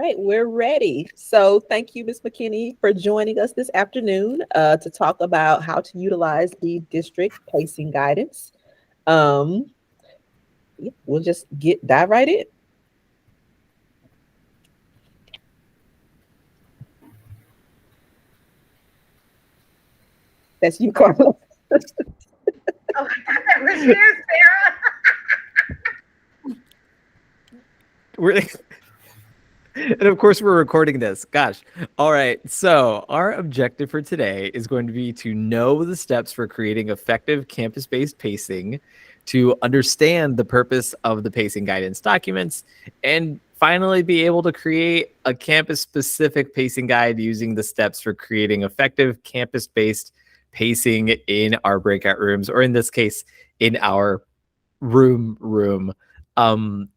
right, we're ready. So thank you, Ms. McKinney, for joining us this afternoon to talk about how to utilize the district pacing guidance. Um, yeah, we'll just dive right in. That's you, Carla. Oh, that was you, Sarah. We're and of course we're recording this. Gosh. All right. So our objective for today is going to be to know the steps for creating effective campus-based pacing, to understand the purpose of the pacing guidance documents, and finally be able to create a campus-specific pacing guide using the steps for creating effective campus-based pacing in our breakout rooms, or in this case, in our room.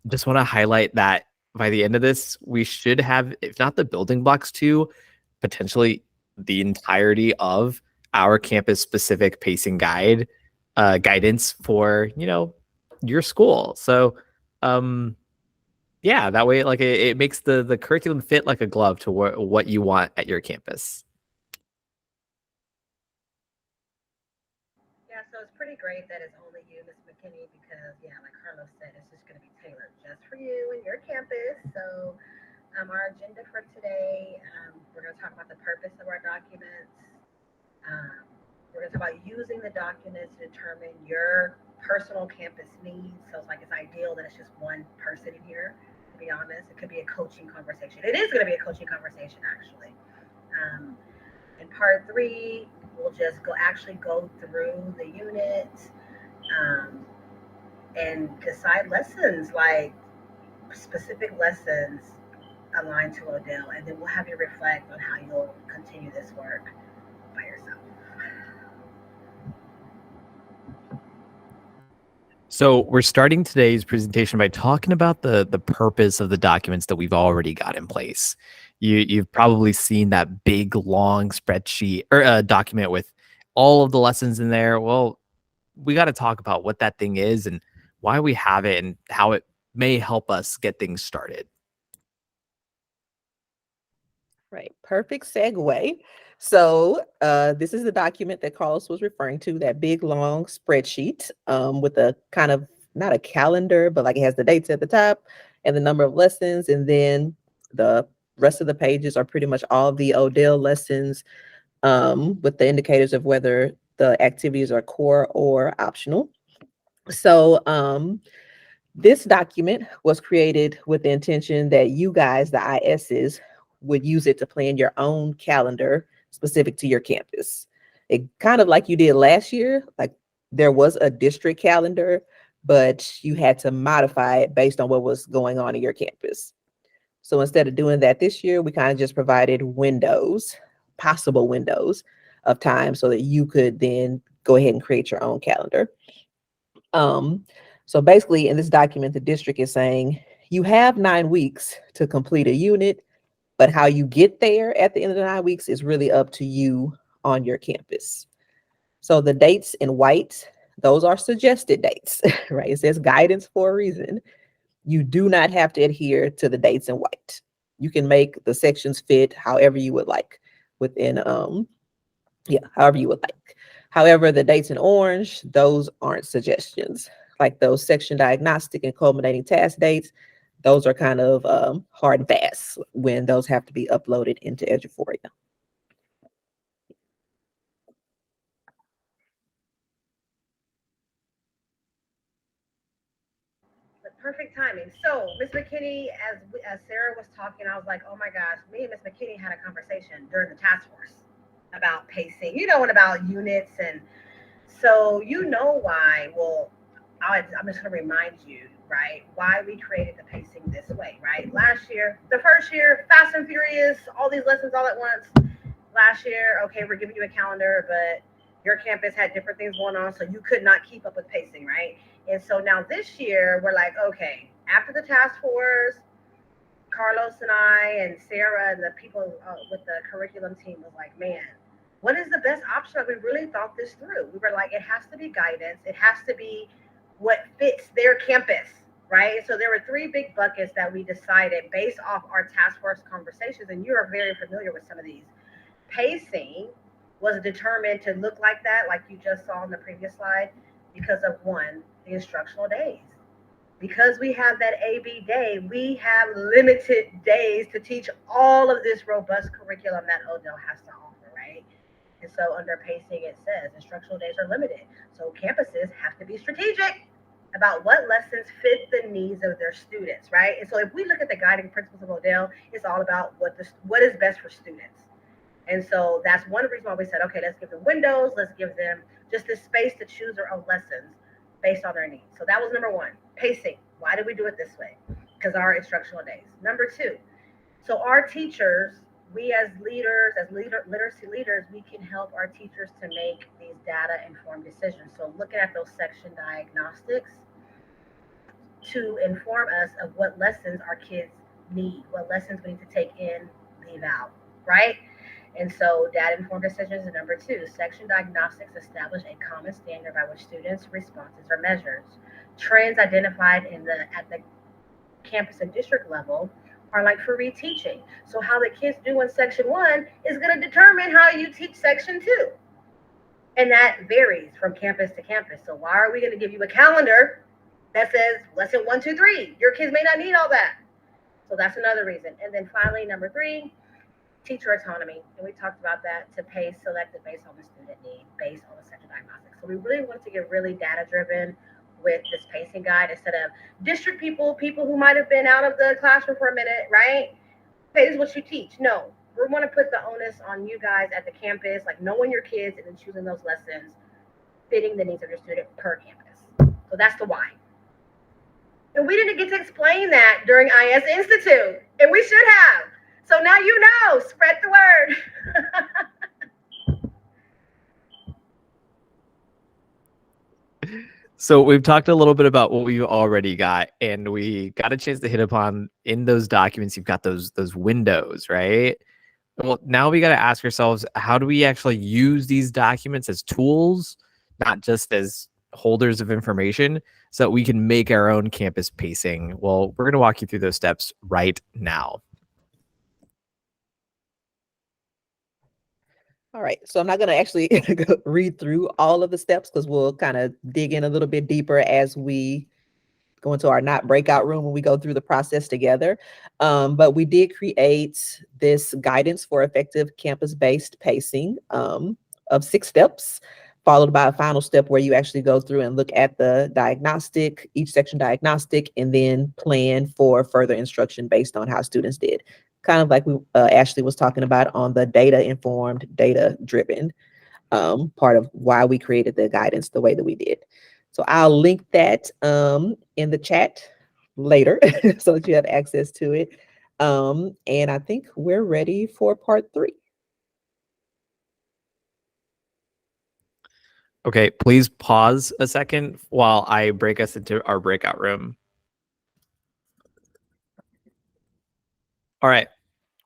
Just want to highlight that by the end of this, we should have, if not the building blocks to, potentially the entirety of our campus specific pacing guidance for, your school. So, um, yeah, that way, like it makes the curriculum fit like a glove to what you want at your campus. Yeah, so it's pretty great that it's only you, Miss McKinney, because yeah, like Carlos said, it's just going to be tailored just for you and your campus. So, our agenda for today, we're going to talk about the purpose of our documents. Um, we're going to talk about using the documents to determine your personal campus needs. So it's like it's ideal that it's just one person in here. To be honest, it could be a coaching conversation. It is going to be a coaching conversation, actually. Um, in part three, we'll just go through the units um, and decide lessons, like specific lessons aligned to Odell, and then we'll have you reflect on how you'll continue this work by yourself. So we're starting today's presentation by talking about the purpose of the documents that we've already got in place. You've probably seen that big long spreadsheet or document with all of the lessons in there. Well, we got to talk about what that thing is and why we have it and how it may help us get things started. Right, perfect segue. So this is the document that Carlos was referring to, that big long spreadsheet with a kind of not a calendar, but like it has the dates at the top and the number of lessons, and then the rest of the pages are pretty much all of the Odell lessons with the indicators of whether the activities are core or optional. So this document was created with the intention that you guys, the ISs, would use it to plan your own calendar specific to your campus. It kind of like you did last year, like there was a district calendar, but you had to modify it based on what was going on in your campus. So instead of doing that this year, we kind of just provided windows, possible windows of time so that you could then go ahead and create your own calendar. Um, so basically, in this document, the district is saying you have 9 weeks to complete a unit, but how you get there at the end of the 9 weeks is really up to you on your campus. So the dates in white, those are suggested dates, right? It says guidance for a reason. You do not have to adhere to the dates in white. You can make the sections fit however you would like within however you would like. However, the dates in orange, those aren't suggestions. Like those section diagnostic and culminating task dates, those are kind of hard and fast when those have to be uploaded into Eduphoria. But perfect timing. So, Miss McKinney, as Sarah was talking, I was like, oh my gosh, me and Miss McKinney had a conversation during the task force about pacing, and about units. And so, you know why. Well, I'm just going to remind you, right, why we created the pacing this way, right? Last year, the first year, fast and furious, all these lessons all at once. Last year, okay, we're giving you a calendar, but your campus had different things going on, so you could not keep up with pacing, right? And so now this year, we're like, okay, after the task force, Carlos and I and Sarah and the people with the curriculum team was like, man, what is the best option? We really thought this through. We were like, it has to be guidance. It has to be what fits their campus, right? So there were three big buckets that we decided based off our task force conversations, and you are very familiar with some of these. Pacing was determined to look like that, like you just saw in the previous slide, because of one, the instructional days. Because we have that AB day, we have limited days to teach all of this robust curriculum that Odell has to offer, right? And so under pacing, it says instructional days are limited. So campuses have to be strategic about what lessons fit the needs of their students, right? And so if we look at the guiding principles of Odell, it's all about what is best for students. And so that's one reason why we said, okay, let's give them windows, let's give them just this space to choose their own lessons based on their needs. So that was number one, pacing. Why did we do it this way? Because our instructional days. Number two, so our teachers, we as leaders, literacy leaders, we can help our teachers to make these data-informed decisions. So looking at those section diagnostics to inform us of what lessons our kids need, what lessons we need to take in, leave out, right? And so data-informed decisions is number two. Section diagnostics establish a common standard by which students' responses are measured. Trends identified at the campus and district level are like for reteaching. So how the kids do in section one is going to determine how you teach section two. And that varies from campus to campus. So why are we going to give you a calendar that says lesson 1, 2, 3? Your kids may not need all that. So that's another reason. And then finally, number three, teacher autonomy. And we talked about that, to pace selected based on the student need, based on the section diagnostics. So we really wanted to get really data driven with this pacing guide instead of district people who might have been out of the classroom for a minute, right? Okay, this is what you teach. No, we want to put the onus on you guys at the campus, like knowing your kids and then choosing those lessons, fitting the needs of your student per campus. So that's the why. And we didn't get to explain that during IS Institute, and we should have. So now you know, spread the word. So we've talked a little bit about what we've already got, and we got a chance to hit upon in those documents. You've got those windows, right? Well, now we got to ask ourselves, how do we actually use these documents as tools, not just as holders of information, so that we can make our own campus pacing? Well, we're going to walk you through those steps right now. All right, so I'm not going to actually read through all of the steps because we'll kind of dig in a little bit deeper as we go into our not breakout room when we go through the process together. But we did create this guidance for effective campus-based pacing of 6 steps, followed by a final step where you actually go through and look at the diagnostic, each section diagnostic, and then plan for further instruction based on how students did. Kind of like Ashley was talking about on the data-informed, data-driven part of why we created the guidance the way that we did. So I'll link that in the chat later so that you have access to it. And I think we're ready for part 3. Okay, please pause a second while I break us into our breakout room. All right,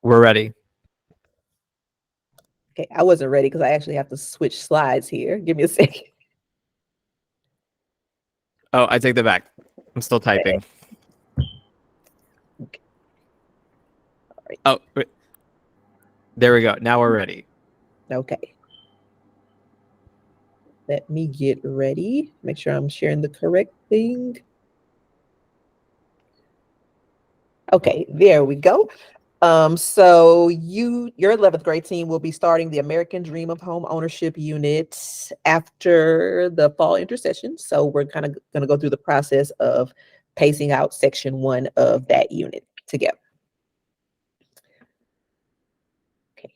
we're ready. Okay, I wasn't ready because I actually have to switch slides here. Give me a second. Oh, I take that back. I'm still typing. Okay. All right. Oh, wait. There we go. Now we're ready. Okay. Let me get ready. Make sure I'm sharing the correct thing. Okay, there we go. So your 11th grade team will be starting the American Dream of Home Ownership unit after the fall intersession. So we're kind of going to go through the process of pacing out section 1 of that unit together. Okay,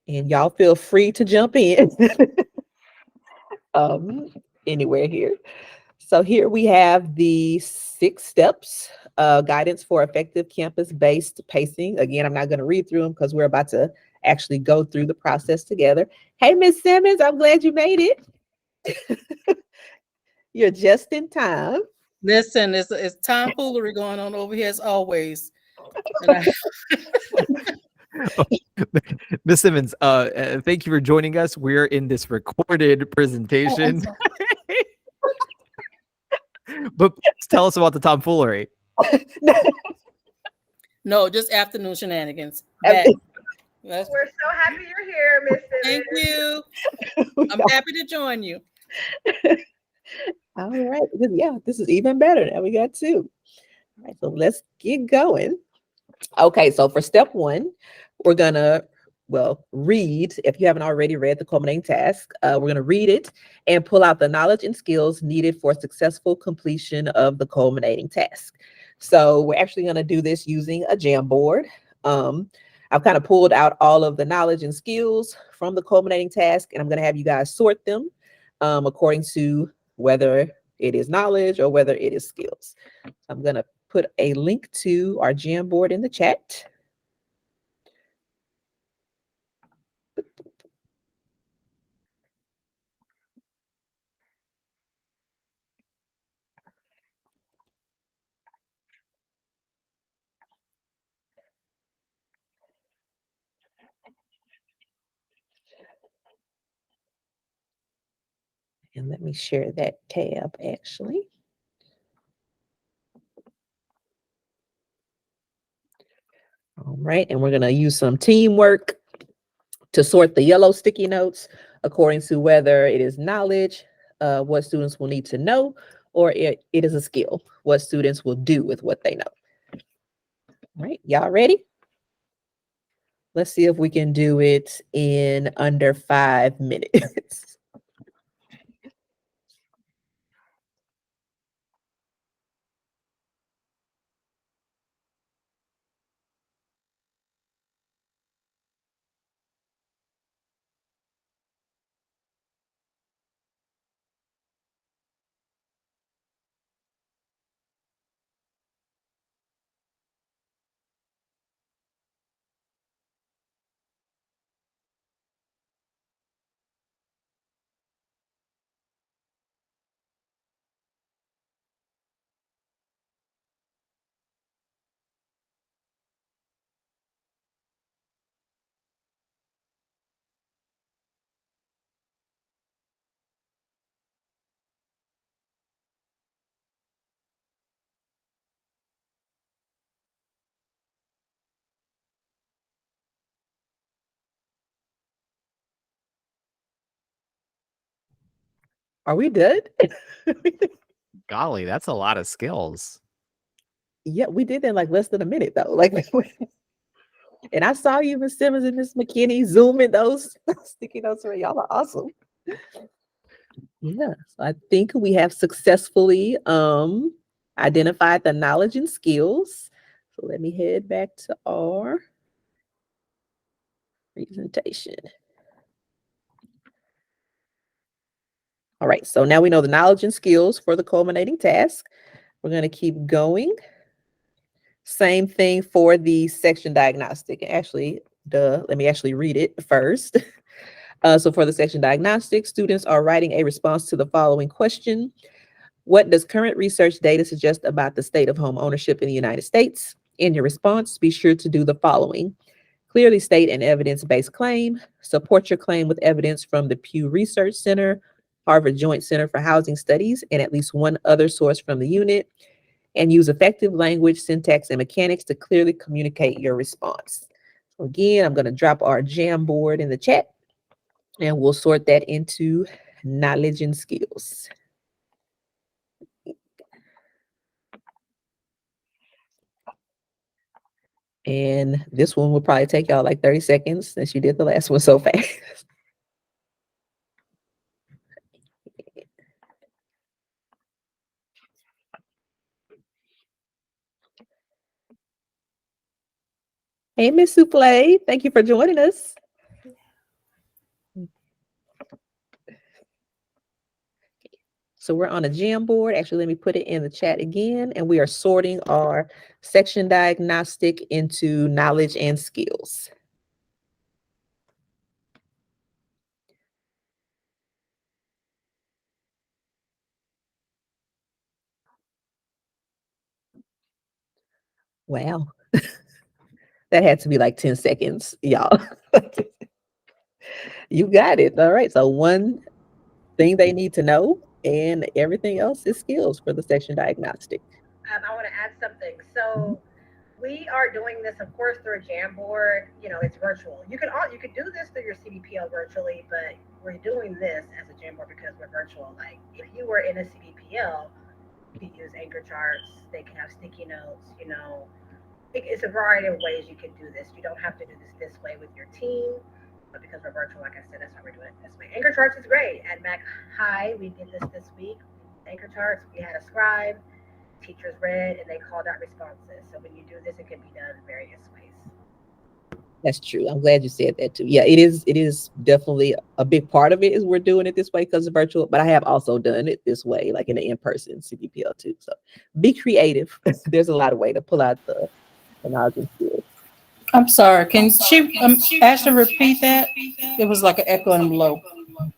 and y'all feel free to jump in anywhere here. So here we have the 6 steps, guidance for effective campus-based pacing. Again, I'm not going to read through them because we're about to actually go through the process together. Hey, Miss Simmons, I'm glad you made it. You're just in time. Listen, it's tomfoolery going on over here as always. Miss Simmons, thank you for joining us. We're in this recorded presentation. But tell us about the tomfoolery. No, just afternoon shenanigans. Okay. That's, We're so happy you're here, Miss thank Simmons. you. I'm happy to join you. All right. Yeah, this is even better. Now we got two. All right, so let's get going. Okay, so for step one, we're gonna read. If you haven't already read the culminating task, we're gonna read it and pull out the knowledge and skills needed for successful completion of the culminating task. So we're actually gonna do this using a Jamboard. I've kind of pulled out all of the knowledge and skills from the culminating task, and I'm gonna have you guys sort them according to whether it is knowledge or whether it is skills. I'm gonna put a link to our Jamboard in the chat. And let me share that tab actually. All right, and we're gonna use some teamwork to sort the yellow sticky notes according to whether it is knowledge, what students will need to know, or it is a skill, what students will do with what they know. All right, y'all ready? Let's see if we can do it in under 5 minutes. Are we done? Golly, that's a lot of skills. Yeah, we did that in like less than a minute though. Like, and I saw you, Miss Simmons and Miss McKinney, zooming those sticky notes around. Y'all are awesome. Yeah, so I think we have successfully identified the knowledge and skills. So let me head back to our presentation. All right, so now we know the knowledge and skills for the culminating task. We're going to keep going. Same thing for the section diagnostic. Actually, let me actually read it first. So for the section diagnostic, students are writing a response to the following question. What does current research data suggest about the state of home ownership in the United States? In your response, be sure to do the following. Clearly state an evidence-based claim. Support your claim with evidence from the Pew Research Center, Harvard Joint Center for Housing Studies, and at least one other source from the unit. And use effective language, syntax, and mechanics to clearly communicate your response. So again, I'm going to drop our Jamboard in the chat, and we'll sort that into knowledge and skills. And this one will probably take y'all like 30 seconds since you did the last one so fast. Hey, Miss Souffle, thank you for joining us. So we're on a Jamboard. Actually, let me put it in the chat again. And we are sorting our section diagnostic into knowledge and skills. Wow. That had to be like 10 seconds, y'all. You got it. All right. So one thing they need to know and everything else is skills for the section diagnostic. I want to add something. So we are doing this, of course, through a Jamboard. You know, it's virtual. You could do this through your CBPL virtually, but we're doing this as a Jamboard because we're virtual. Like if you were in a CBPL, you could use anchor charts. They can have sticky notes. You know, it's a variety of ways you can do this. You don't have to do this way with your team, but because we're virtual, like I said, that's why we're doing it this way. Anchor charts is great. At Mac High, we did this week. Anchor charts. We had a scribe. Teachers read and they called out responses. So when you do this, it can be done in various ways. That's true. I'm glad you said that too. Yeah, it is definitely a big part of it is we're doing it this way because it's virtual, but I have also done it this way, like in the in-person CBPL too. So be creative. There's a lot of way to pull out the knowledge and skills. I'm sorry. Can she Ashley repeat that? It was like an echo and low. Oh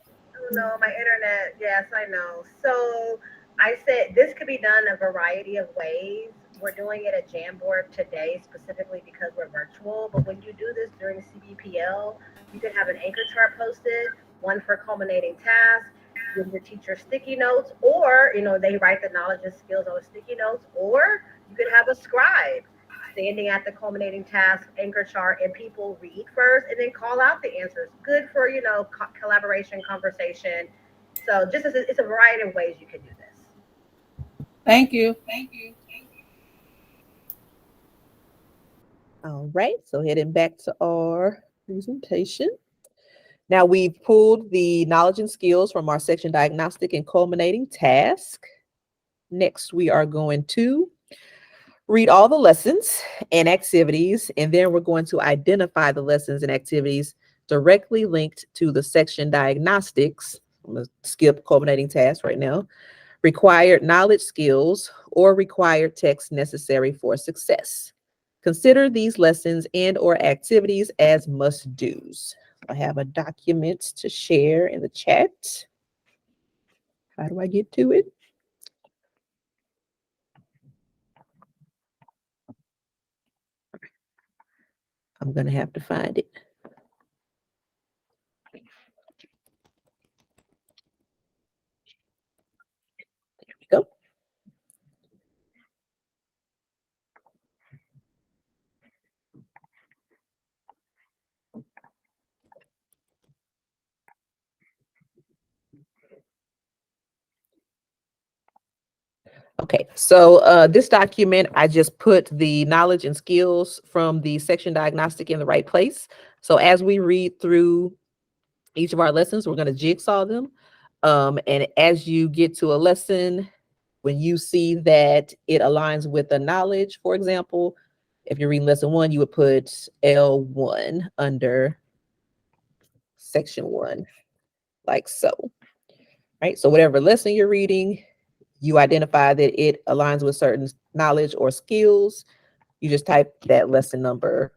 no, my internet. Yes, I know. So I said this could be done a variety of ways. We're doing it at Jamboard today specifically because we're virtual. But when you do this during CBPL, you can have an anchor chart posted, one for culminating tasks, give your teacher sticky notes, or they write the knowledge and skills on the sticky notes, or you could have a scribe standing at the culminating task anchor chart and people read first and then call out the answers. Good for collaboration, conversation. So it's a variety of ways you can do this. Thank you. All right, so heading back to our presentation. Now we've pulled the knowledge and skills from our section diagnostic and culminating task. Next, we are going to read all the lessons and activities, and then we're going to identify the lessons and activities directly linked to the section diagnostics. I'm going to skip culminating task right now. Required knowledge, skills, or required text necessary for success. Consider these lessons and or activities as must-dos. I have a document to share in the chat. How do I get to it? I'm going to have to find it. There we go. Okay, so this document, I just put the knowledge and skills from the section diagnostic in the right place. So as we read through each of our lessons, we're going to jigsaw them. And as you get to a lesson, when you see that it aligns with the knowledge, for example, if you're reading lesson 1, you would put L1 under section 1, like so. Right, so whatever lesson you're reading, you identify that it aligns with certain knowledge or skills. You just type that lesson number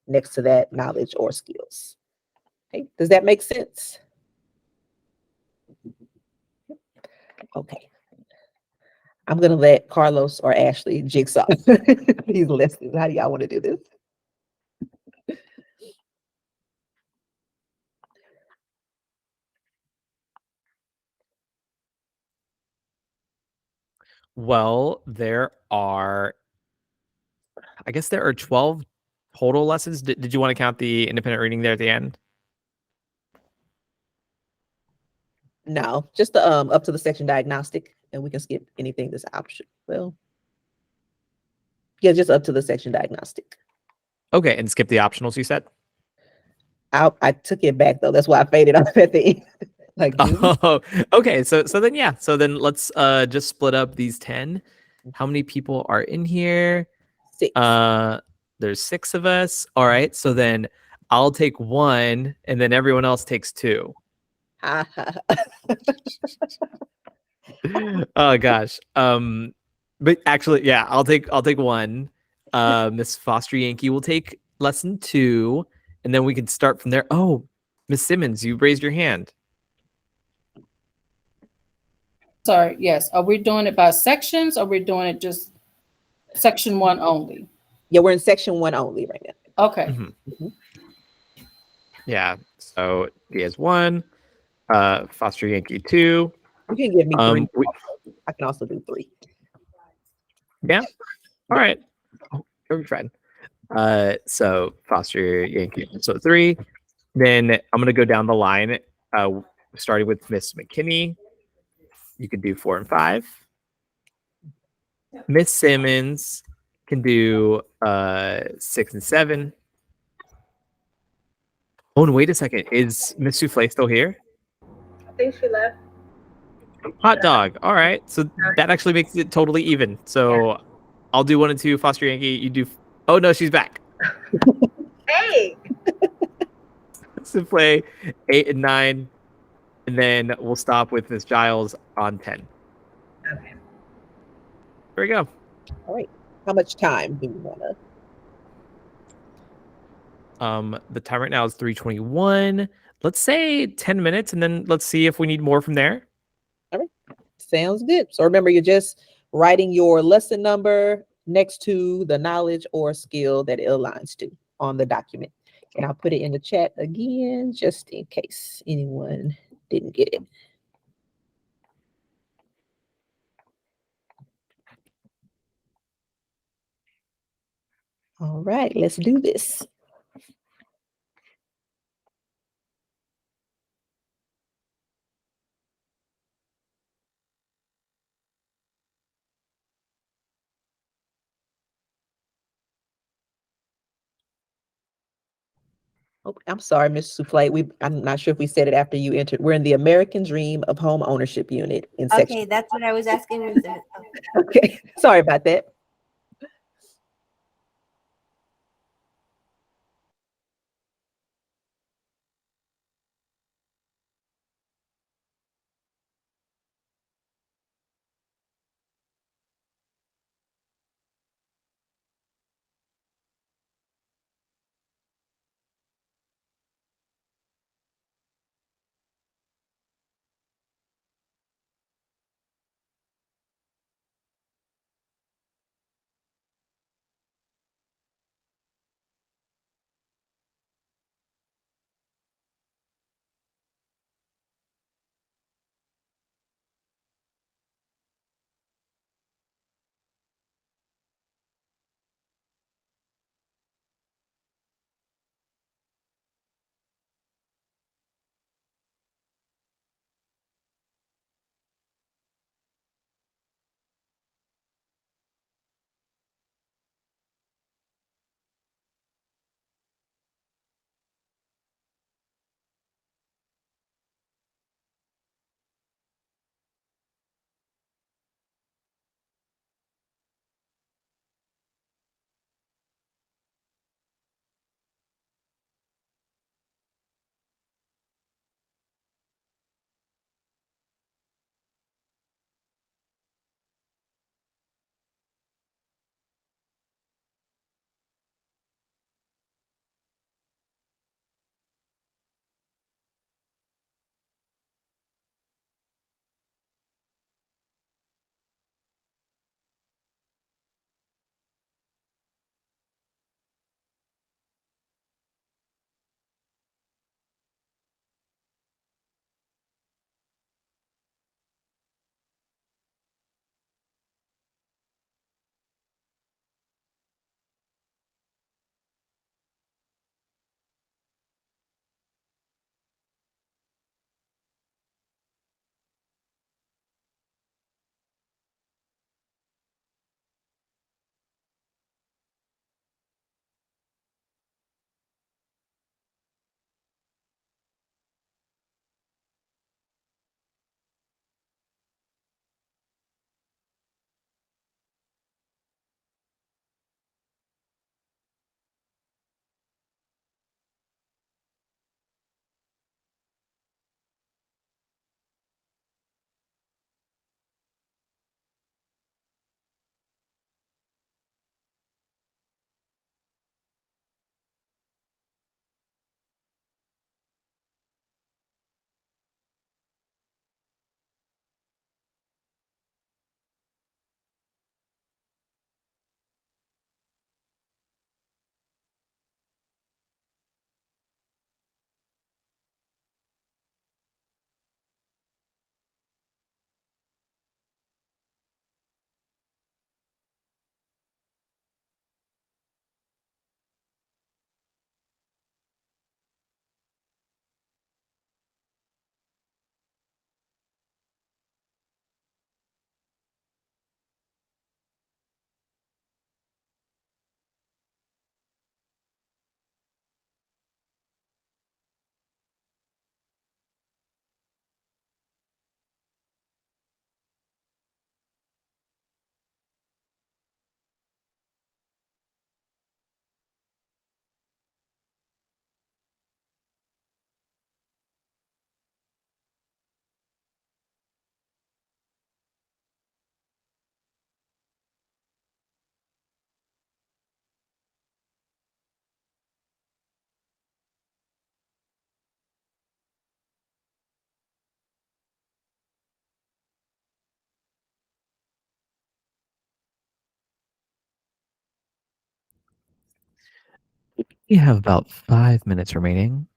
next to that knowledge or skills. Okay, does that make sense? Okay. I'm going to let Carlos or Ashley jigsaw these lessons. How do y'all want to do this? Well, I guess there are 12 total lessons. Did you want to count the independent reading there at the end? No, just the up to the section diagnostic, and we can skip anything that's option. Well, yeah, just up to the section diagnostic. Okay, and skip the optionals you said? I took it back though. That's why I faded off at the end. Like, oh, okay. So then yeah. So then let's just split up these 10. How many people are in here? 6. There's 6 of us. All right. So then I'll take 1 and then everyone else takes 2. Oh gosh. But actually, yeah, I'll take 1. Miss Foster Yankee will take lesson 2, and then we can start from there. Oh, Miss Simmons, you raised your hand. Sorry, yes. Are we doing it by sections or we're doing it just section 1 only? Yeah, we're in section 1 only right now. Okay. Mm-hmm. Yeah. So he has 1. Foster Yankee 2. You can give me three. We- I can also do three. yeah. All right. Oh, you're fine. So Foster Yankee. So 3. Then I'm gonna go down the line. Starting with Miss McKinney. You could do 4 and 5. Miss Simmons can do 6 and 7. Oh, and wait a second. Is Miss Souffle still here? I think she left. Hot dog. All right. So that actually makes it totally even. So I'll do 1 and 2. Foster Yankee. You do. Oh no, she's back. Hey, Souffle 8 and 9, and then we'll stop with Miss Giles on 10. okay. There we go. All right. How much time do we want to? The time right now is 3:21. Let's say 10 minutes, and then let's see if we need more from there. Sounds good. So remember, you're just writing your lesson number next to the knowledge or skill that it aligns to on the document. And I'll put it in the chat again, just in case anyone didn't get it. All right, let's do this. Oh, I'm sorry, Ms. Souffle. I'm not sure if we said it after you entered. We're in the American Dream of Home Ownership unit in section. Okay, that's what I was asking. Was that Okay, sorry about that. We have about 5 minutes remaining.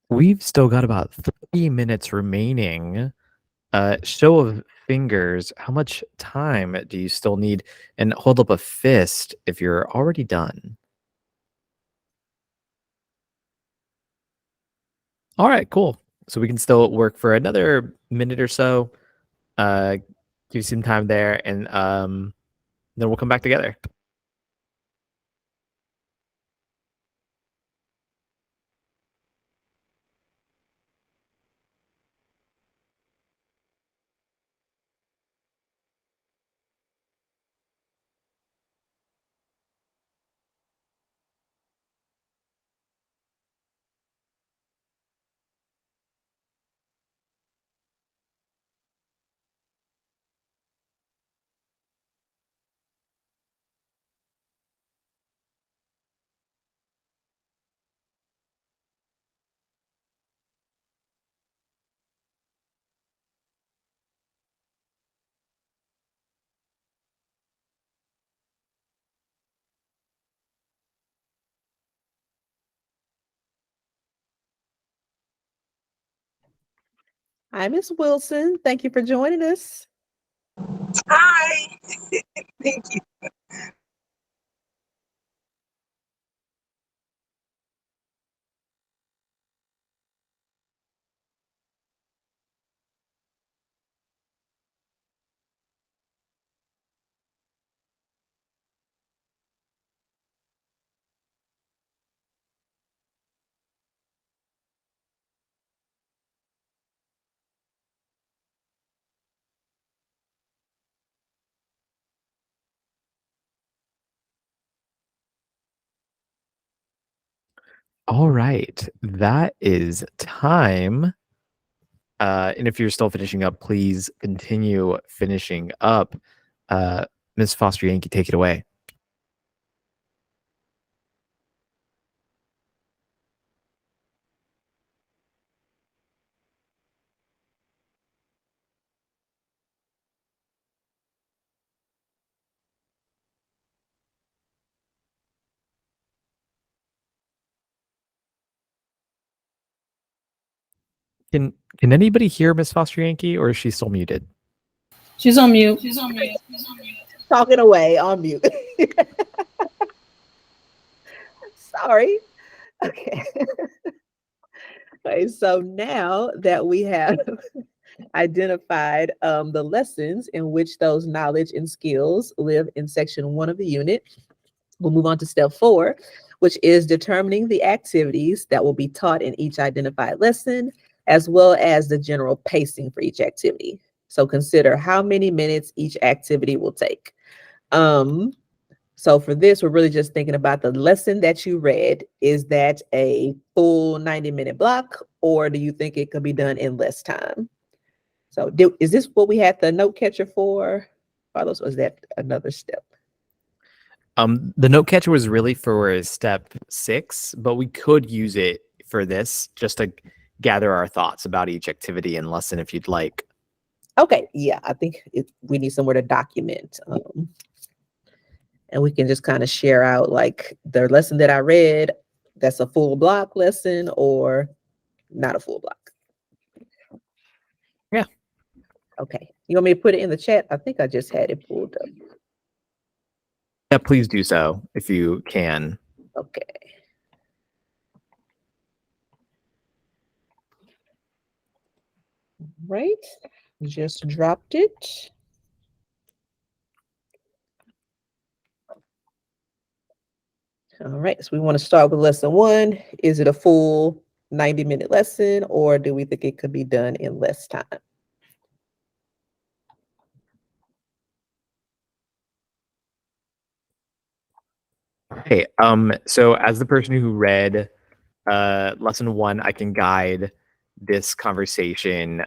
We've still got about 3 minutes remaining. Show of fingers, how much time do you still need? And hold up a fist if you're already done. All right, cool. So we can still work for another minute or so. Give you some time there, and then we'll come back together. Hi, Miss Wilson. Thank you for joining us. Hi. Thank you. All right, that is time. And if you're still finishing up, please continue finishing up. Uh, Ms. Foster Yankee, take it away. Can anybody hear Miss Foster Yankee, or is she still muted? She's on mute. Talking away on mute. Sorry. Okay. Okay, so now that we have identified the lessons in which those knowledge and skills live in section 1 of the unit, we'll move on to step 4, which is determining the activities that will be taught in each identified lesson, as well as the general pacing for each activity. So consider how many minutes each activity will take. So for this, we're really just thinking about the lesson that you read. Is that a full 90-minute block, or do you think it could be done in less time? So is this what we had the note catcher for, Carlos, or is that another step? The note catcher was really for step 6, but we could use it for this just to gather our thoughts about each activity and lesson if you'd like. Okay, yeah, I think we need somewhere to document. And we can just kind of share out like the lesson that I read, that's a full block lesson or not a full block. Yeah. Okay. You want me to put it in the chat? I think I just had it pulled up. Yeah, please do so if you can. Okay. Right. Just dropped it. All right. So we want to start with lesson 1. Is it a full 90-minute lesson, or do we think it could be done in less time? Okay. So as the person who read lesson 1, I can guide this conversation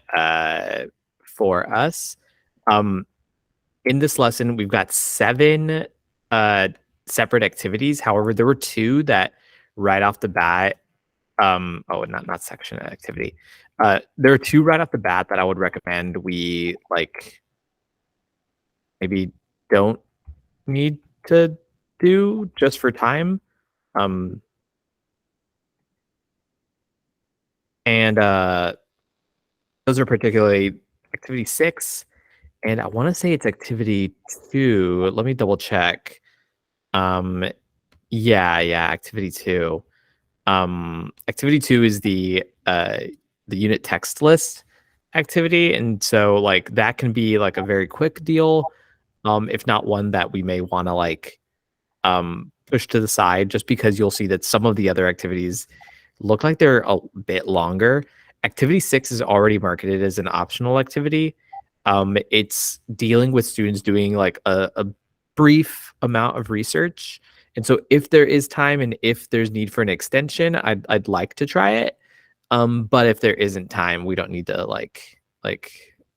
for us. In this lesson, we've got 7 separate activities. However, there were 2 that right off the bat, not section activity. There are 2 right off the bat that I would recommend we like maybe don't need to do just for time. And those are particularly activity 6, and I want to say it's activity 2. Let me double check. Activity 2. Activity 2 is the unit text list activity, and so like that can be like a very quick deal, if not one that we may want to like push to the side, just because you'll see that some of the other activities look like they're a bit longer. Activity 6 is already marketed as an optional activity. It's dealing with students doing like a brief amount of research. And so if there is time and if there's need for an extension, I'd like to try it. But if there isn't time, we don't need to like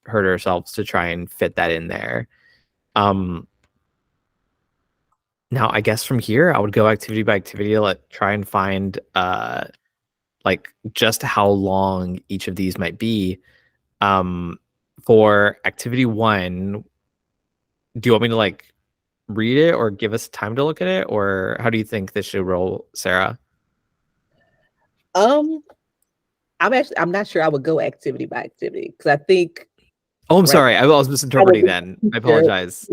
hurt ourselves to try and fit that in there. Now I guess from here I would go activity by activity to try and find like just how long each of these might be. For activity 1, do you want me to like read it or give us time to look at it, or how do you think this should roll, Sarah? I'm not sure I would go activity by activity, because I think Oh, I'm Right. sorry. I was misinterpreting then. I apologize.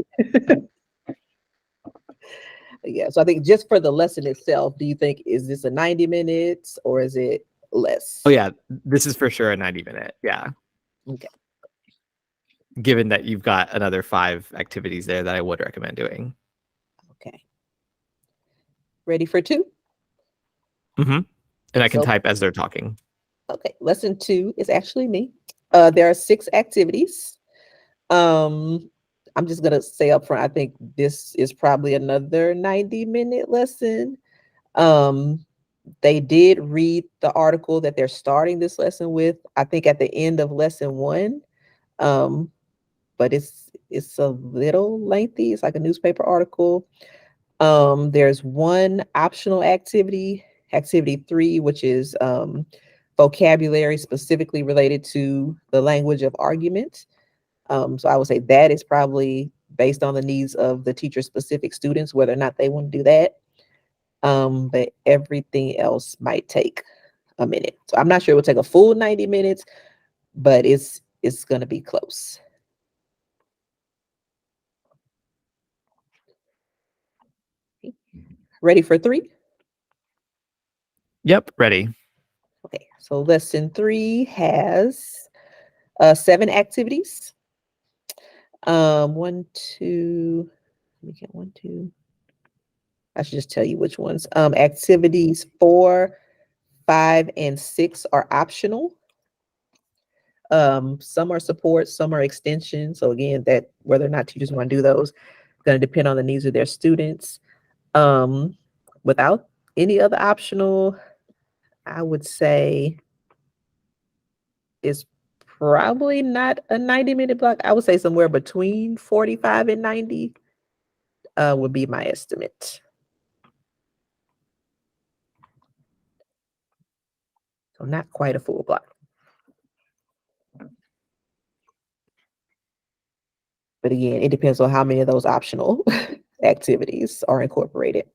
yeah, so I think just for the lesson itself, do you think, is this a 90 minutes or is it less? Oh yeah, this is for sure a 90-minute. Yeah. Okay. Given that you've got another 5 activities there that I would recommend doing. Okay. Ready for 2? And I can So- type as they're talking. Okay, lesson 2 is actually me. There are 6 activities. I'm just gonna say up front, I think this is probably another 90-minute lesson. They did read the article that they're starting this lesson with, I think at the end of lesson 1. But it's a little lengthy. It's like a newspaper article. There's one optional activity, activity 3, which is vocabulary specifically related to the language of argument. So I would say that is probably based on the needs of the teacher-specific students, whether or not they want to do that. But everything else might take a minute. So I'm not sure it will take a full 90 minutes, but it's going to be close. Ready for 3? Yep, ready. Okay, so lesson 3 has 7 activities. 1, 2, let me get 1, 2. I should just tell you which ones. Activities 4, 5, and 6 are optional. Some are support, some are extension. So again, that whether or not teachers want to do those, going to depend on the needs of their students. Without any other optional, I would say it's probably not a 90-minute block. I would say somewhere between 45 and 90 would be my estimate. So not quite a full block. But again, it depends on how many of those optional activities are incorporated.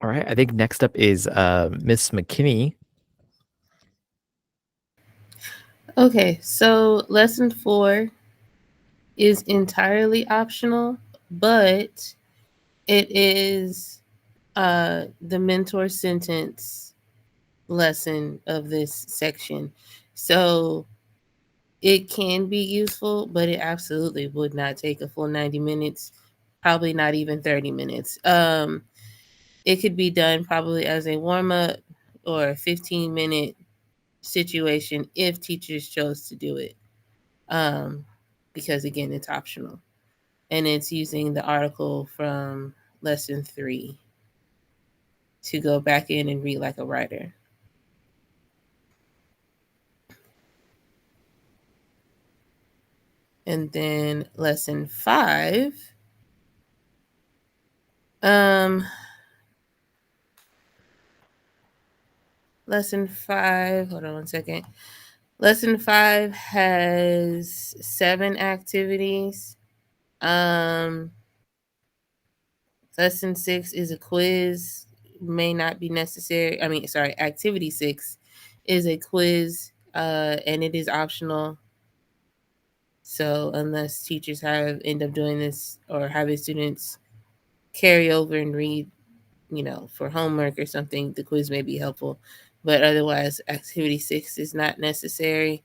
All right. I think next up is Miss McKinney. Okay, so lesson 4 is entirely optional, but it is the mentor sentence lesson of this section. So it can be useful, but it absolutely would not take a full 90 minutes, probably not even 30 minutes. It could be done probably as a warm-up or a 15-minute situation if teachers chose to do it. Because again, it's optional. And it's using the article from lesson 3 to go back in and read like a writer. And then lesson 5. Lesson 5, hold on one second. Lesson 5 has 7 activities. Lesson 6 is a quiz, may not be necessary. Activity 6 is a quiz, and it is optional. So unless teachers end up doing this or having students carry over and read, for homework or something, the quiz may be helpful. But otherwise, activity 6 is not necessary.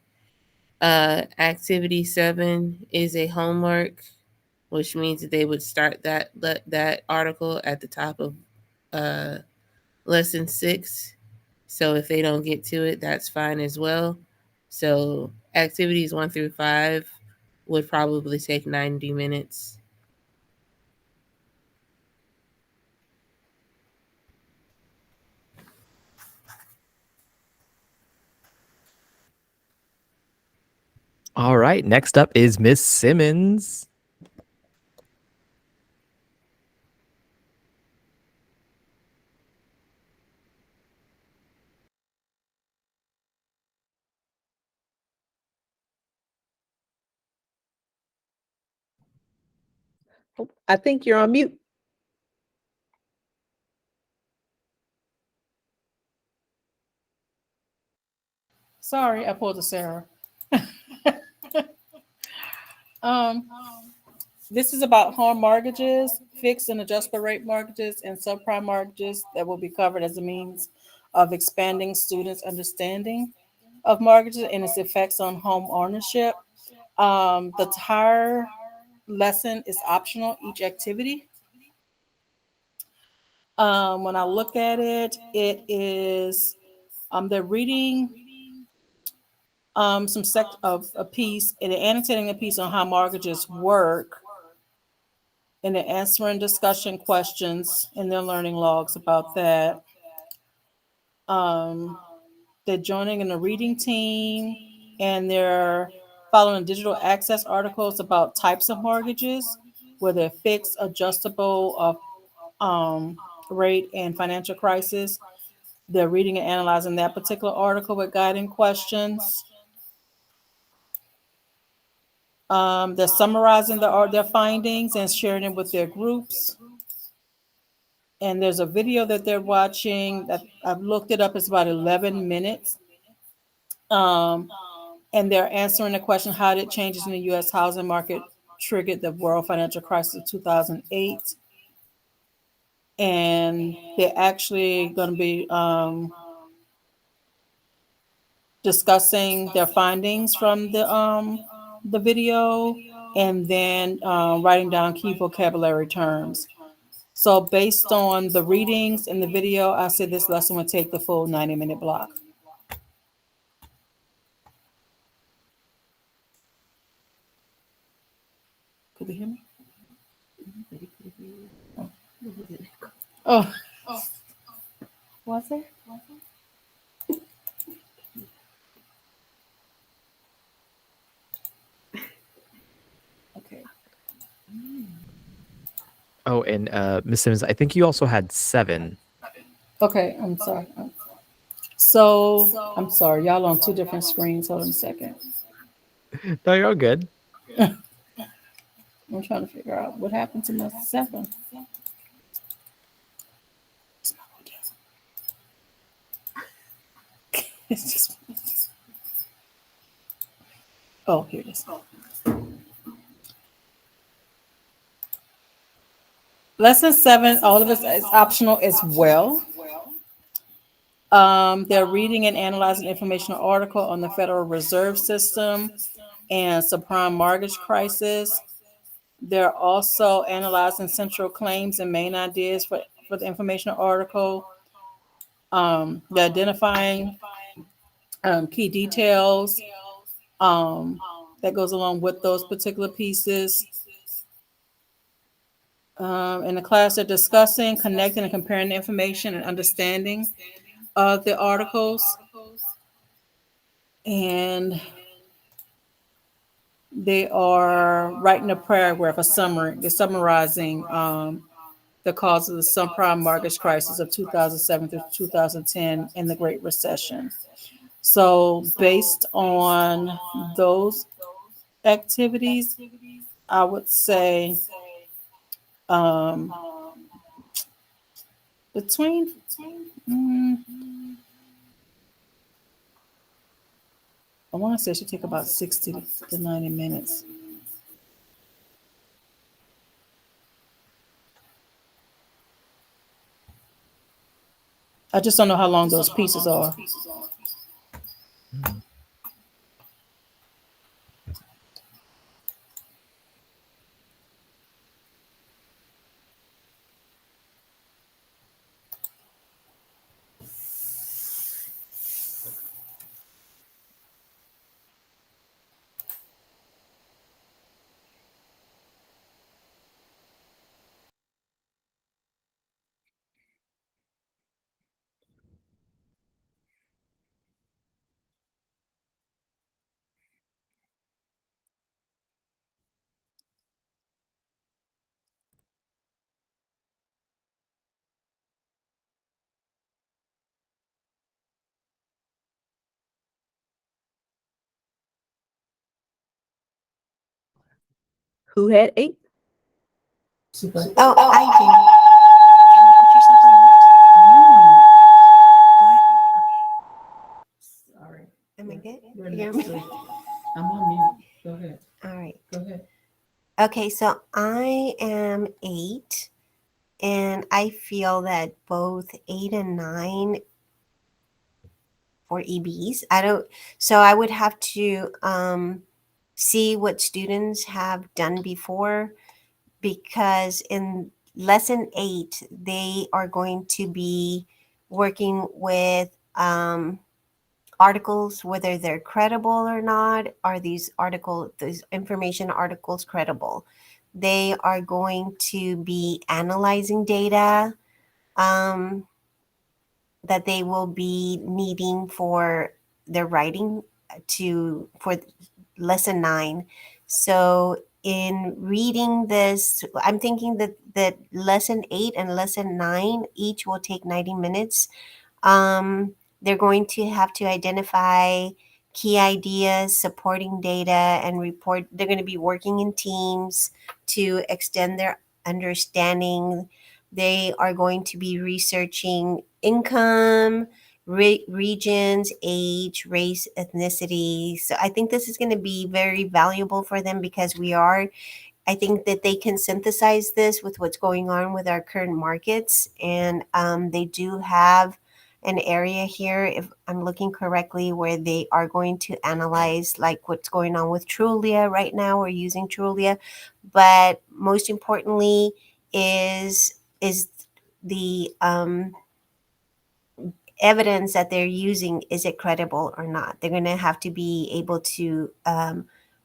Activity 7 is a homework, which means that they would start that article at the top of lesson 6. So if they don't get to it, that's fine as well. So activities 1 through 5 would probably take 90 minutes. All right. Next up is Miss Simmons. Oh, I think you're on mute. Sorry, I pulled a Sarah. This is about home mortgages, fixed and adjustable rate mortgages, and subprime mortgages that will be covered as a means of expanding students' understanding of mortgages and its effects on home ownership. The entire lesson is optional, each activity. When I look at it, it is they're reading some sect of a piece and they're annotating a piece on how mortgages work, and they're answering discussion questions and they're learning logs about that. They're joining in a reading team and they're following digital access articles about types of mortgages, whether fixed, adjustable, rate, and financial crisis. They're reading and analyzing that particular article with guiding questions. They're summarizing their findings and sharing them with their groups. and there's a video that they're watching that I've looked it up. It's about 11 minutes. And they're answering the question, how did changes in the U.S. housing market triggered the world financial crisis of 2008? And they're actually going to be discussing their findings from the video, and then writing down key vocabulary terms. So based on the readings and the video, I said this lesson would take the full 90-minute block. Could they hear me? Oh, Was there? okay. Oh, and Miss Simmons, I think you also had 7. Okay, I'm sorry. So I'm sorry, y'all on 2 different screens. Hold on a second. No, you're all good. I'm trying to figure out what happened to my 7. It's just. Oh, here it is. Lesson 7, all of it is optional as well. They're reading and analyzing informational article on the Federal Reserve System and subprime mortgage crisis. They're also analyzing central claims and main ideas for the informational article. They're identifying key details that goes along with those particular pieces. In the class, they're discussing, connecting, and comparing the information and understanding of the articles. And they are writing a paragraph, a summary. They're summarizing the cause of the subprime mortgage crisis of 2007 through 2010 and the Great Recession. So based on those activities, I would say between I want to say it should take about 60 to 90 minutes. I just don't know how long those pieces are. Who had 8? Oh, I do. Sorry. Am I good? You're You hear next me? week. I'm on mute. Go ahead. All right. Go ahead. Okay, so I am 8, and I feel that both 8 and 9 for EBs. So I would have to see what students have done before, because in lesson 8, they are going to be working with articles, whether they're credible or not. Are these information articles credible? They are going to be analyzing data that they will be needing for their writing for lesson 9. So in reading this, I'm thinking that lesson 8 and lesson 9 each will take 90 minutes. They're going to have to identify key ideas, supporting data, and report. They're going to be working in teams to extend their understanding They are going to be researching income, regions, age, race, ethnicity. So I think this is going to be very valuable for them because I think that they can synthesize this with what's going on with our current markets. And they do have an area here, if I'm looking correctly, where they are going to analyze like what's going on with Trulia right now. We're using Trulia, but most importantly is the evidence that they're using, is it credible or not? They're going to have to be able to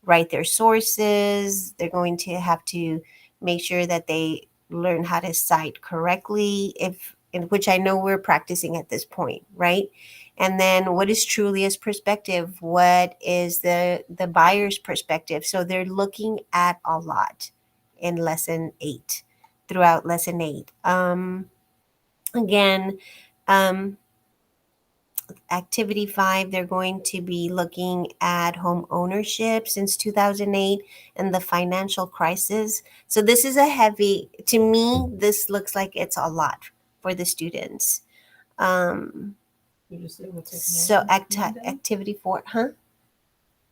write their sources. They're going to have to make sure that they learn how to cite correctly, which I know we're practicing at this point, right? And then what is Trulia's perspective? What is the buyer's perspective? So they're looking at a lot in lesson 8, throughout lesson 8. Again, activity 5, they're going to be looking at home ownership since 2008 and the financial crisis. So this is to me, this looks like it's a lot for the students. You just say we'll take So more than 1 day? activity 4, huh?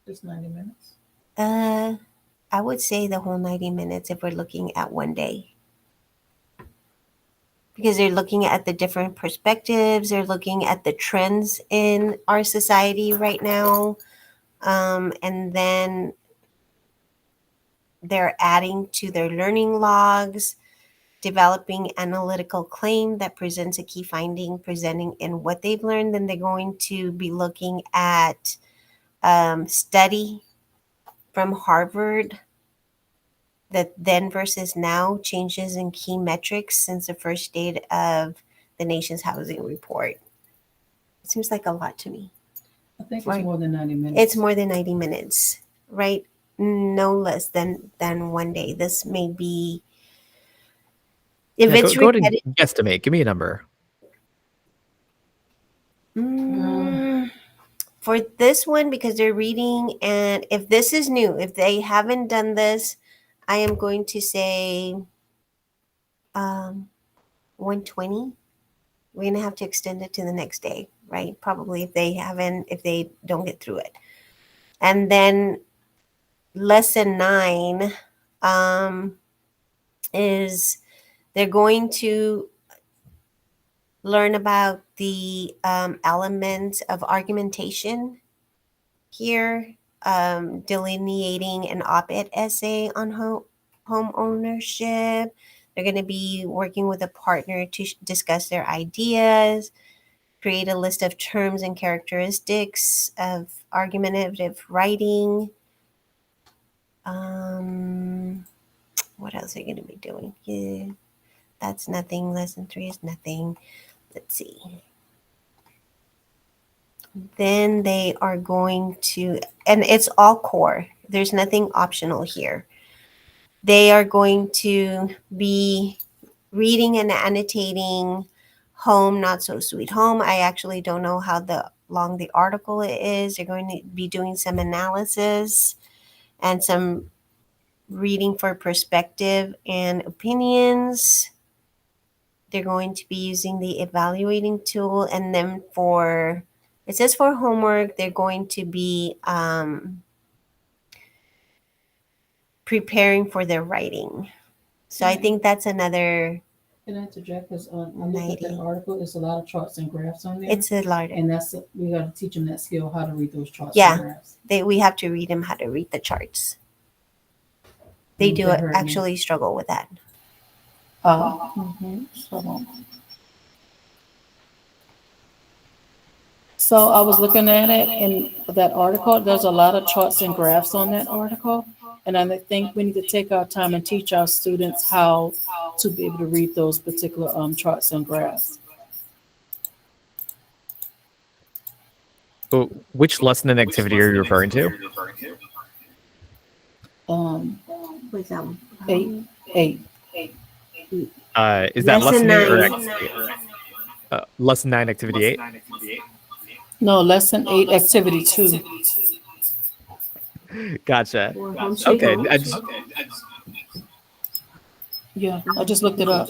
Just 90 minutes. I would say the whole 90 minutes if we're looking at 1 day. Because they're looking at the different perspectives, they're looking at the trends in our society right now, and then they're adding to their learning logs, developing analytical claim that presents a key finding, presenting in what they've learned. Then they're going to be looking at study from Harvard, that then versus now, changes in key metrics since the first date of the nation's housing report. It seems like a lot to me. I think Right. it's more than 90 minutes. It's more than 90 minutes, right? No less than 1 day. This may be, if Yeah, it's go ahead repetitive. and guesstimate. Give me a number. For this one, because they're reading, and if this is new, if they haven't done this, I am going to say 120. We're going to have to extend it to the next day, right? Probably if they don't get through it. And then lesson 9 is they're going to learn about the elements of argumentation here, delineating an op-ed essay on home ownership. They're going to be working with a partner to discuss their ideas, create a list of terms and characteristics of argumentative writing. What else are you going to be doing? Yeah, that's nothing. Lesson 3 is nothing. Let's see. Then they are going to, and it's all core. There's nothing optional here. They are going to be reading and annotating Home Not So Sweet Home. I actually don't know how long the article is. They're going to be doing some analysis and some reading for perspective and opinions. They're going to be using the evaluating tool, and then it says for homework, they're going to be preparing for their writing. So I think that's another. Can I interject? Because I looked at that 90. article. There's a lot of charts and graphs on there. It's a lot. And we got to teach them that skill, how to read those charts Yeah. and graphs. We have to read them how to read the charts. They do That hurt me. actually struggle with that. So I was looking at it in that article. There's a lot of charts and graphs on that article. And I think we need to take our time and teach our students how to be able to read those particular charts and graphs. Oh, which lesson and activity are you referring to? What's that one? 8. Is that lesson Lesson 8 or 9. activity? Lesson 9, activity 8? No, lesson 8, activity 2. Gotcha. Or home Okay. sweet home. Yeah, I just looked it up.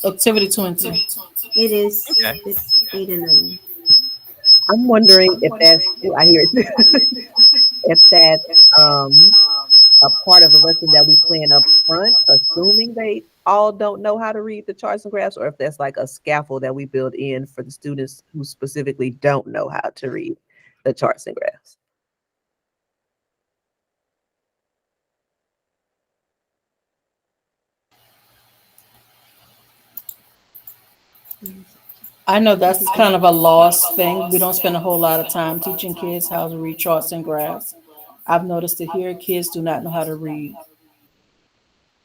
Activity 20. It is. Okay. It's 8 and 9. I'm wondering if that's, ooh, I hear it, if that's a part of the lesson that we plan up front, assuming they all don't know how to read the charts and graphs, or if that's like a scaffold that we build in for the students who specifically don't know how to read the charts and graphs. I know that's kind of a lost thing. We don't spend a whole lot of time teaching kids how to read charts and graphs. I've noticed that here kids do not know how to read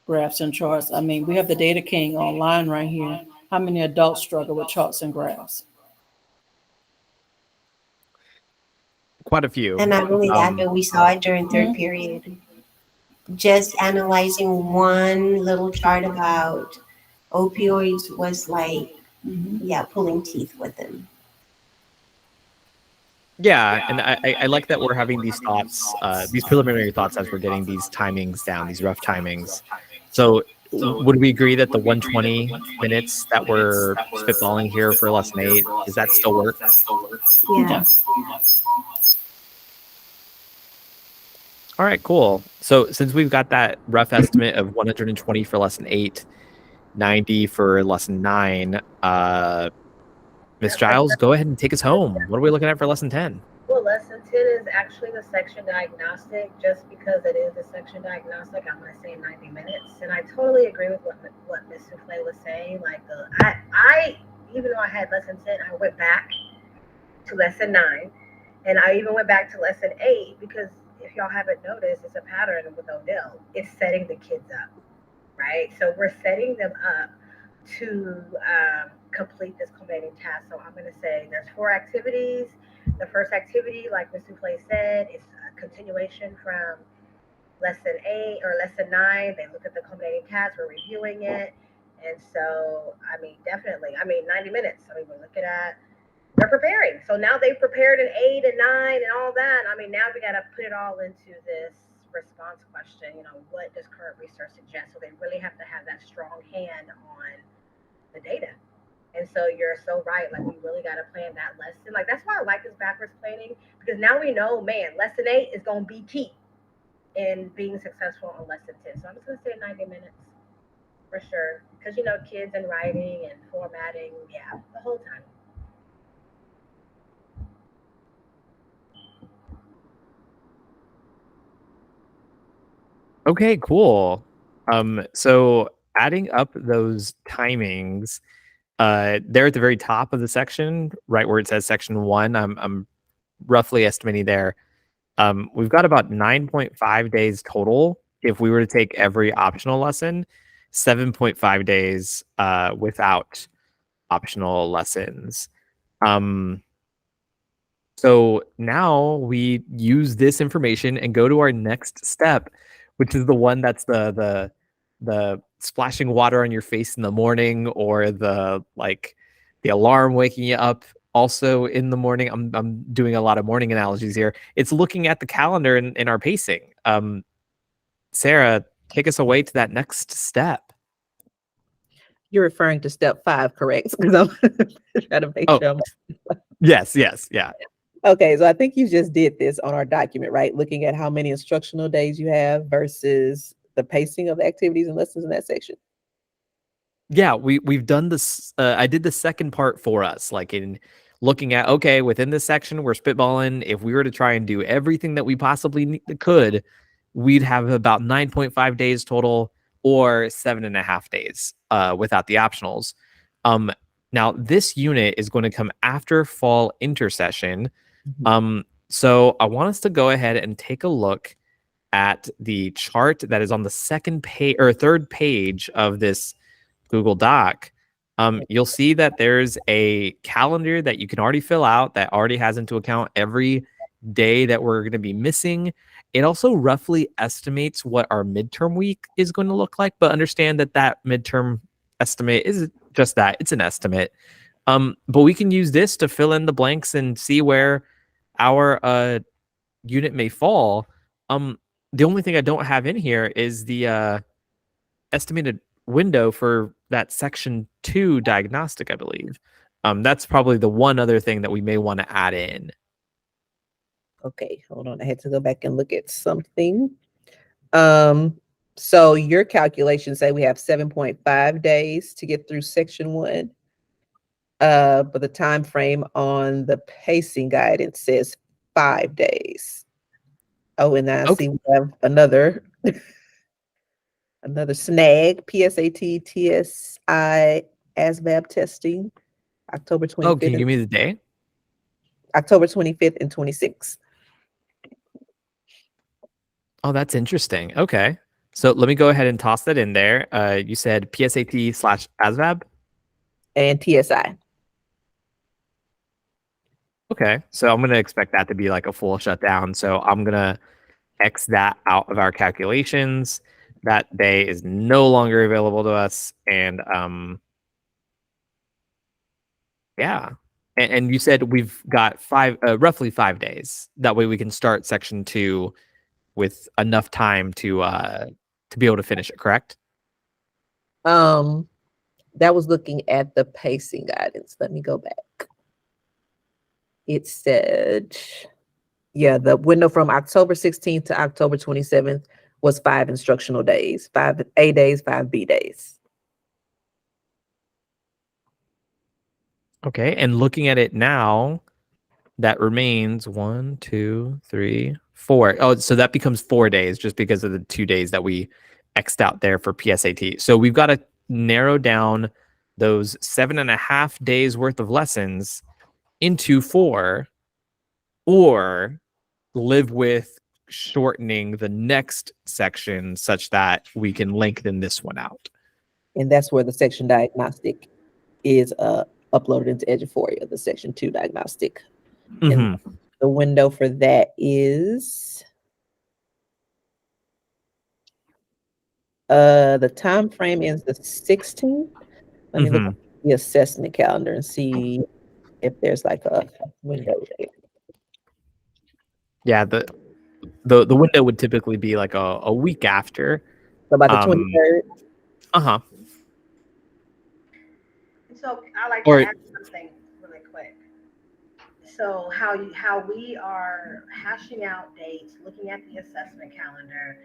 graphs and charts. I mean, we have the Data King online right here. How many adults struggle with charts and graphs? Quite a few. And not only that, but we saw it during third Mhm. period. Just analyzing one little chart about opioids was like, yeah, pulling teeth with them. Yeah, and I like that we're having these thoughts, these preliminary thoughts as we're getting these timings down, these rough timings. So would we agree that the 120 minutes that we're spitballing here for lesson 8, does that still work? Yeah. All right, cool. So since we've got that rough estimate of 120 for lesson 8, 90 for lesson 9, Miss Giles, go ahead and take us home. What are we looking at for lesson 10? Well, lesson 10 is actually the section diagnostic. Just because it is the section diagnostic, I'm going to say 90 minutes. And I totally agree with what Ms. Souffle was saying. Like, I even though I had lesson 10, I went back to lesson 9. And I even went back to lesson 8 because if y'all haven't noticed, it's a pattern with Odell. It's setting the kids up, right? So we're setting them up to complete this culminating task. So I'm going to say there's 4 activities. The first activity, like Ms. Souffle said, is a continuation from lesson 8 or lesson 9. They look at the culminating task, we're reviewing it. And so, I mean, definitely, 90 minutes. I mean, we're looking at, they're preparing. So now they've prepared an 8 and 9 and all that. I mean, now we got to put it all into this response question. You know, what does current research suggest? So they really have to have that strong hand on the data. And so you're so right. Like, we really got to plan that lesson. Like, that's why I like this backwards planning, because now we know, man, lesson 8 is going to be key in being successful on lesson 10. So I'm just going to say 90 minutes for sure. Because, you know, kids and writing and formatting, yeah, the whole time. Okay, cool. So adding up those timings, there at the very top of the section, right where it says section 1, I'm roughly estimating there. We've got about 9.5 days total if we were to take every optional lesson, 7.5 days without optional lessons. So now we use this information and go to our next step, which is the one that's the splashing water on your face in the morning, or the alarm waking you up also in the morning. I'm doing a lot of morning analogies here. It's looking at the calendar in our pacing. Sarah, take us away to that next step. You're referring to step 5, correct? Because I'm trying to make Oh. sure I'm Yes, yeah. okay. So I think you just did this on our document, right? Looking at how many instructional days you have versus the pacing of the activities and lessons in that section. Yeah, we've done this. I did the second part for us, like in looking at, okay, within this section, we're spitballing. If we were to try and do everything that we possibly could, we'd have about 9.5 days total, or 7.5 days without the optionals. Now, this unit is going to come after fall intercession. So I want us to go ahead and take a look at the chart that is on the second page or third page of this Google Doc. You'll see that there's a calendar that you can already fill out that already has into account every day that we're going to be missing. It also roughly estimates what our midterm week is going to look like, but understand that that midterm estimate is just that. It's an estimate. But we can use this to fill in the blanks and see where our unit may fall. The only thing I don't have in here is the estimated window for that section 2 diagnostic, I believe. That's probably the one other thing that we may want to add in. Okay, hold on. I had to go back and look at something. So your calculations say we have 7.5 days to get through section 1. But the time frame on the pacing guidance says 5 days. Oh, and I Okay. see we have another snag, PSAT, TSI, ASVAB testing, October Oh, can 25th, you give me the day? October 25th and 26th. Oh, that's interesting. Okay. So let me go ahead and toss that in there. You said PSAT/ASVAB? And TSI. Okay. So I'm going to expect that to be like a full shutdown. So I'm going to X that out of our calculations. That day is no longer available to us. And yeah. And you said we've got roughly 5 days. That way we can start section 2 with enough time to be able to finish it, correct? That was looking at the pacing guidance. Let me go back. It said, yeah, the window from October 16th to October 27th was 5 instructional days, 5 A days, 5 B days. Okay, and looking at it now, that remains 1, 2, 3, 4. Oh, so that becomes 4 days just because of the 2 days that we X'd out there for PSAT. So we've got to narrow down those 7.5 days worth of lessons into 4, or live with shortening the next section such that we can lengthen this one out. And that's where the section diagnostic is uploaded into Eduphoria, the section 2 diagnostic. And the window for that is the time frame is the 16th. Let me look at the assessment calendar and see if there's like a window there. Yeah, the window would typically be like a week after. So about the 23rd. So I like Or- to add something really quick. So how we are hashing out dates, looking at the assessment calendar.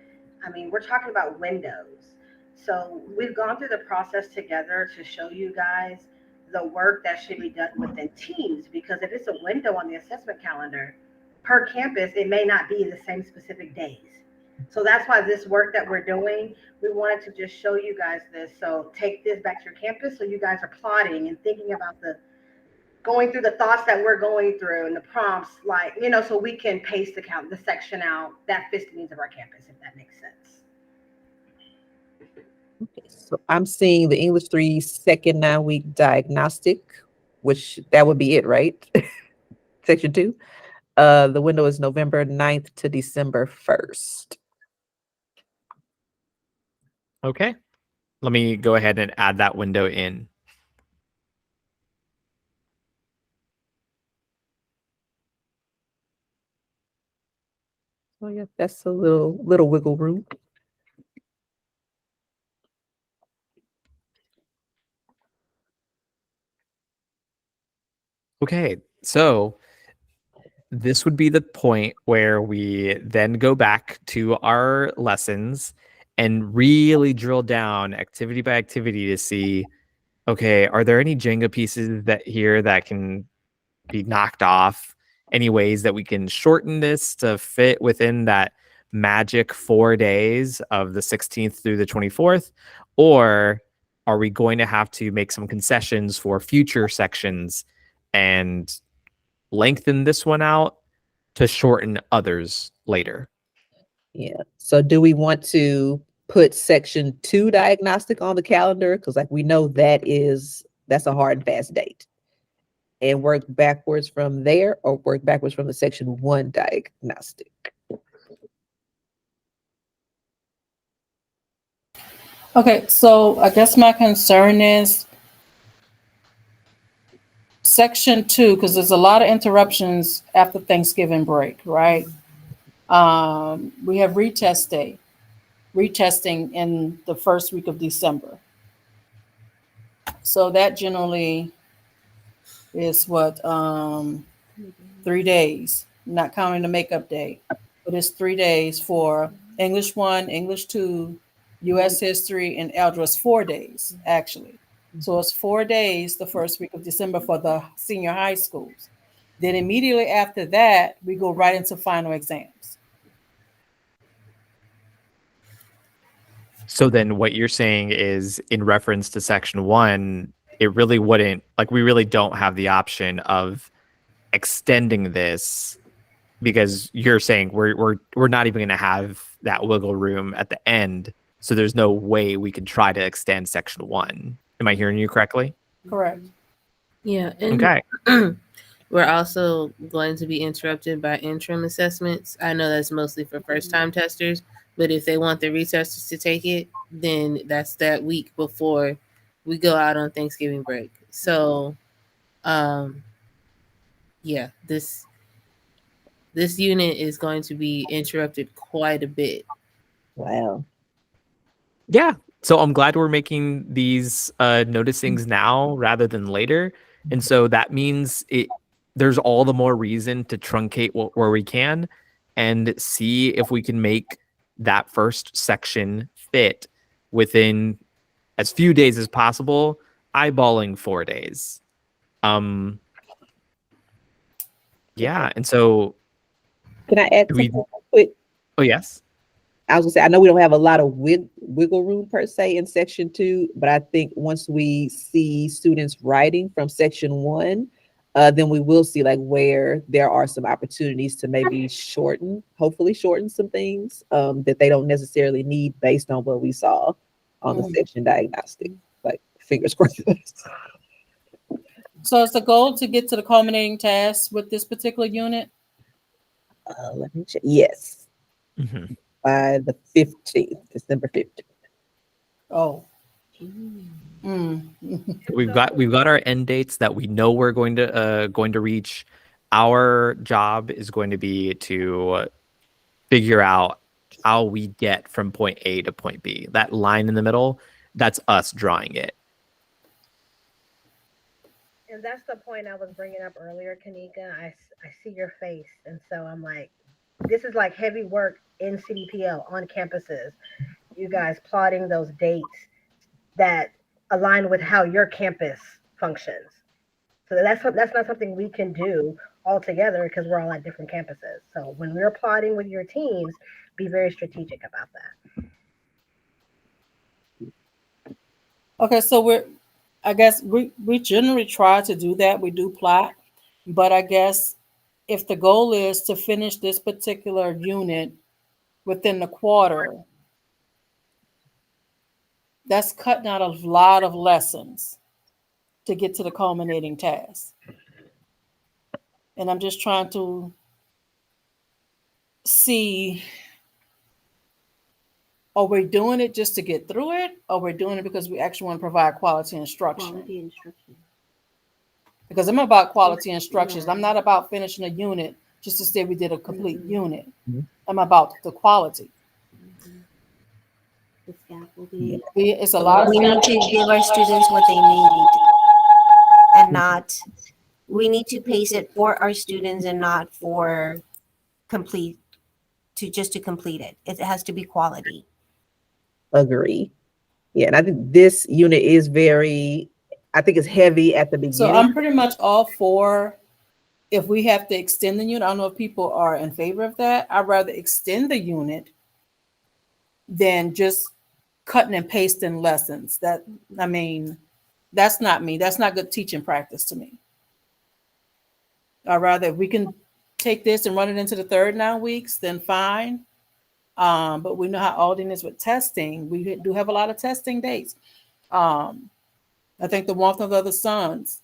I mean, we're talking about windows. So we've gone through the process together to show you guys the work that should be done within teams, because if it's a window on the assessment calendar per campus, it may not be the same specific days. So that's why this work that we're doing, we wanted to just show you guys this. So take this back to your campus so you guys are plotting and thinking about going through the thoughts that we're going through and the prompts, like, so we can pace the section out that fits the needs of our campus, if that makes sense. Okay, so I'm seeing the English 3 second 9-week diagnostic, which that would be it, right? Section 2. The window is November 9th to December 1st. Okay. Let me go ahead and add that window in. So yeah, that's a little wiggle room. Okay, so this would be the point where we then go back to our lessons and really drill down activity by activity to see, okay, are there any Jenga pieces that can be knocked off? Any ways that we can shorten this to fit within that magic 4 days of the 16th through the 24th? Or are we going to have to make some concessions for future sections and lengthen this one out to shorten others later? Yeah. So do we want to put section 2 diagnostic on the calendar? Because like we know that's a hard and fast date. And work backwards from there, or work backwards from the section 1 diagnostic? Okay, so I guess my concern is section 2, because there's a lot of interruptions after Thanksgiving break, right? We have retesting in the first week of December. So that generally is what 3 days, not counting the makeup day, but it's 3 days for English 1, English 2, US history, and algebra. It's 4 days actually. So it's 4 days the first week of December for the senior high schools. Then immediately after that, we go right into final exams. So then what you're saying is in reference to section 1, it really wouldn't, like, we really don't have the option of extending this, because you're saying we're not even going to have that wiggle room at the end. So there's no way we can try to extend section 1. Am I hearing you correctly? Correct. Yeah. And Okay. we're also going to be interrupted by interim assessments. I know that's mostly for first time testers, but if they want the researchers to take it, then that's that week before we go out on Thanksgiving break. So yeah, this unit is going to be interrupted quite a bit. Wow. Yeah. So I'm glad we're making these noticings now rather than later. And so that means there's all the more reason to truncate where we can and see if we can make that first section fit within as few days as possible, eyeballing 4 days. Yeah. And so Can I add do we, something real quick? oh, yes. I was gonna say, I know we don't have a lot of wiggle room per se in section 2, but I think once we see students writing from section 1, then we will see like where there are some opportunities to maybe hopefully shorten some things that they don't necessarily need based on what we saw on the section diagnostic. Like fingers crossed. So it's the goal to get to the culminating task with this particular unit? Let me check. Yes, Mm-hmm. by the 15th, December 15th. Oh. We've got our end dates that we know we're going to reach. Our job is going to be to figure out how we get from point A to point B. That line in the middle, that's us drawing it. And that's the point I was bringing up earlier, Kanika. I see your face. And so I'm like, this is like heavy work in CDPL on campuses. You guys plotting those dates that align with how your campus functions. So that's not something we can do all together because we're all at different campuses. So when we're plotting with your teams, be very strategic about that. Okay, so I guess we generally try to do that. We do plot, but I guess if the goal is to finish this particular unit within the quarter, that's cutting out a lot of lessons to get to the culminating task. And I'm just trying to see, are we doing it just to get through it? Or we're doing it because we actually want to provide quality instruction? Because I'm about quality instructions. I'm not about finishing a unit just to say we did a complete unit. I'm about the quality. It's a lot of We need to give our students what they need and not, we need to pace it for our students and not for just to complete it. It has to be quality. Agree. Yeah, and I think this unit is I think it's heavy at the beginning. So I'm pretty much all for, if we have to extend the unit, I don't know if people are in favor of that. I'd rather extend the unit than just cutting and pasting lessons. That's not me. That's not good teaching practice to me. I'd rather, if we can take this and run it into the third 9 weeks, then fine. But we know how Alden is with testing. We do have a lot of testing dates. I think the Warmth of the Other Suns,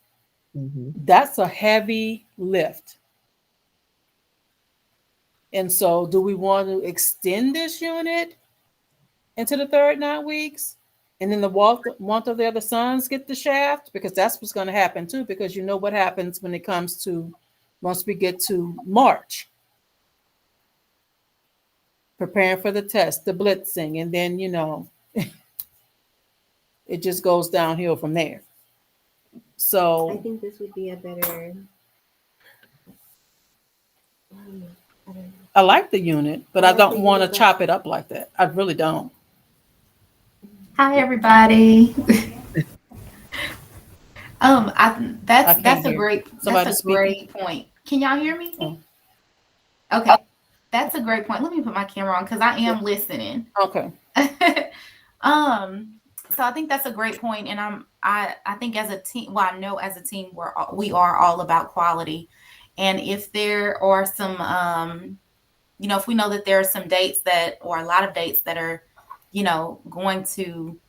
that's a heavy lift. And so do we want to extend this unit into the third 9 weeks? And then the Warmth of the Other Suns get the shaft? Because that's what's going to happen too, because you know what happens when it comes to, once we get to March. Preparing for the test, the blitzing, and then, it just goes downhill from there. So I think this would be a better. I don't know. I like the unit, but I I like don't the want to unit, but- chop it up like that. I really don't. Hi, everybody. That's I can't that's a hear. great Somebody that's a speaking? great point. Can y'all hear me? Oh. Okay, that's a great point. Let me put my camera on because I am listening. Okay. So I think that's a great point, and I think as a team, well, I know as a team we are all about quality, and if there are some if we know that there are some dates that, or a lot of dates that are, going to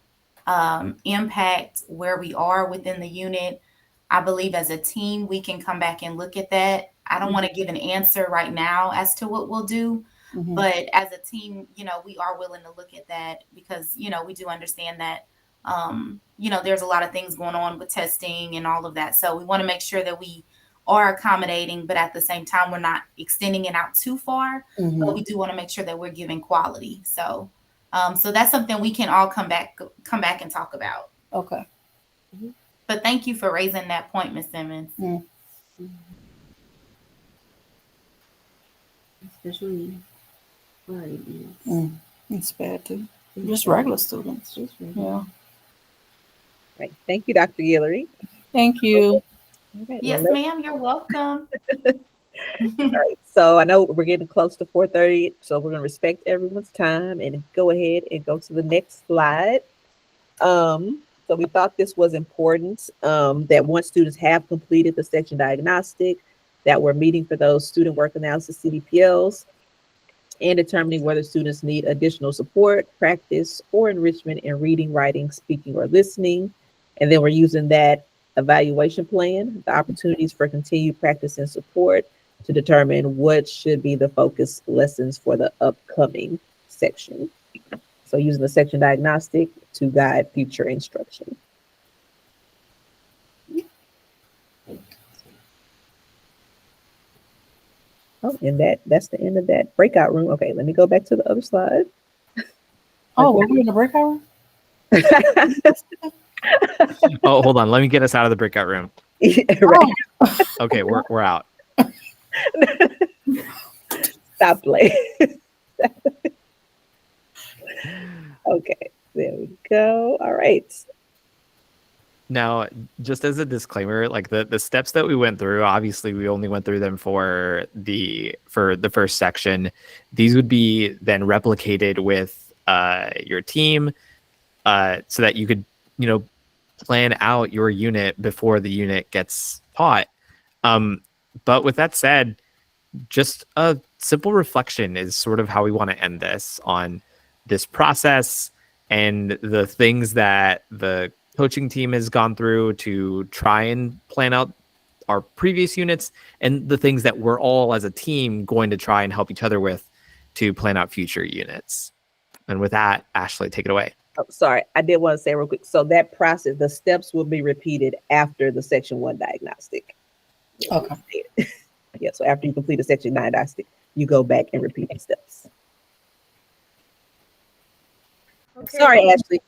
impact where we are within the unit, I believe as a team we can come back and look at that. I don't want to give an answer right now as to what we'll do, Mhm. but as a team, we are willing to look at that because, we do understand that, there's a lot of things going on with testing and all of that. So we want to make sure that we are accommodating, but at the same time, we're not extending it out too far, Mhm. but we do want to make sure that we're giving quality. So, so that's something we can all come back and talk about. Okay. But thank you for raising that point, Ms. Simmons. Especially for IBs. It's bad too. It's Just bad. regular students. Just regular. Yeah. Right. Thank you, Dr. Guillory. Thank you. All right, Yes, well, ma'am. You're welcome. all right. So I know we're getting close to 4:30, so we're gonna respect everyone's time and go ahead and go to the next slide. So we thought this was important, that once students have completed the section diagnostic, that we're meeting for those student work analysis CDPLs and determining whether students need additional support, practice, or enrichment in reading, writing, speaking, or listening. And then we're using that evaluation plan, the opportunities for continued practice and support, to determine what should be the focus lessons for the upcoming section. So using the section diagnostic to guide future instruction. Oh, and that's the end of that breakout room. Okay, let me go back to the other slide. Oh, we're in the breakout room? Oh, hold on. Let me get us out of the breakout room. Right. Okay, we're out. Stop playing. Okay, there we go. All right. Now, just as a disclaimer, like the steps that we went through, obviously we only went through them for the first section. These would be then replicated with your team, so that you could, plan out your unit before the unit gets taught. But with that said, just a simple reflection is sort of how we want to end this on this process and the things that the coaching team has gone through to try and plan out our previous units, and the things that we're all as a team going to try and help each other with to plan out future units. And with that, Ashley, take it away. Oh, sorry, I did want to say real quick. So that process, the steps will be repeated after the section 1 diagnostic. Okay. Yeah, so after you complete a section diagnostic, you go back and repeat the steps. Okay. Sorry, Ashley.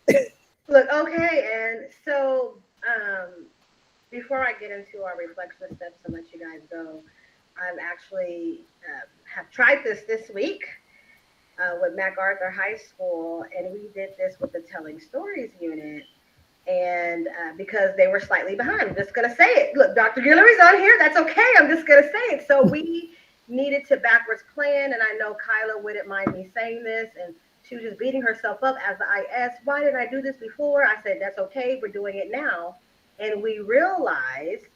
Look, okay, and so before I get into our reflection steps and let you guys go, I'm actually have tried this week with MacArthur High School, and we did this with the Telling Stories unit, and because they were slightly behind. I'm just gonna say it. Look, Dr. Guillory's on here. That's okay. I'm just gonna say it. So we needed to backwards plan, and I know Kyla wouldn't mind me saying this, and she was just beating herself up as I asked, why didn't I do this before? I said, that's okay, we're doing it now. And we realized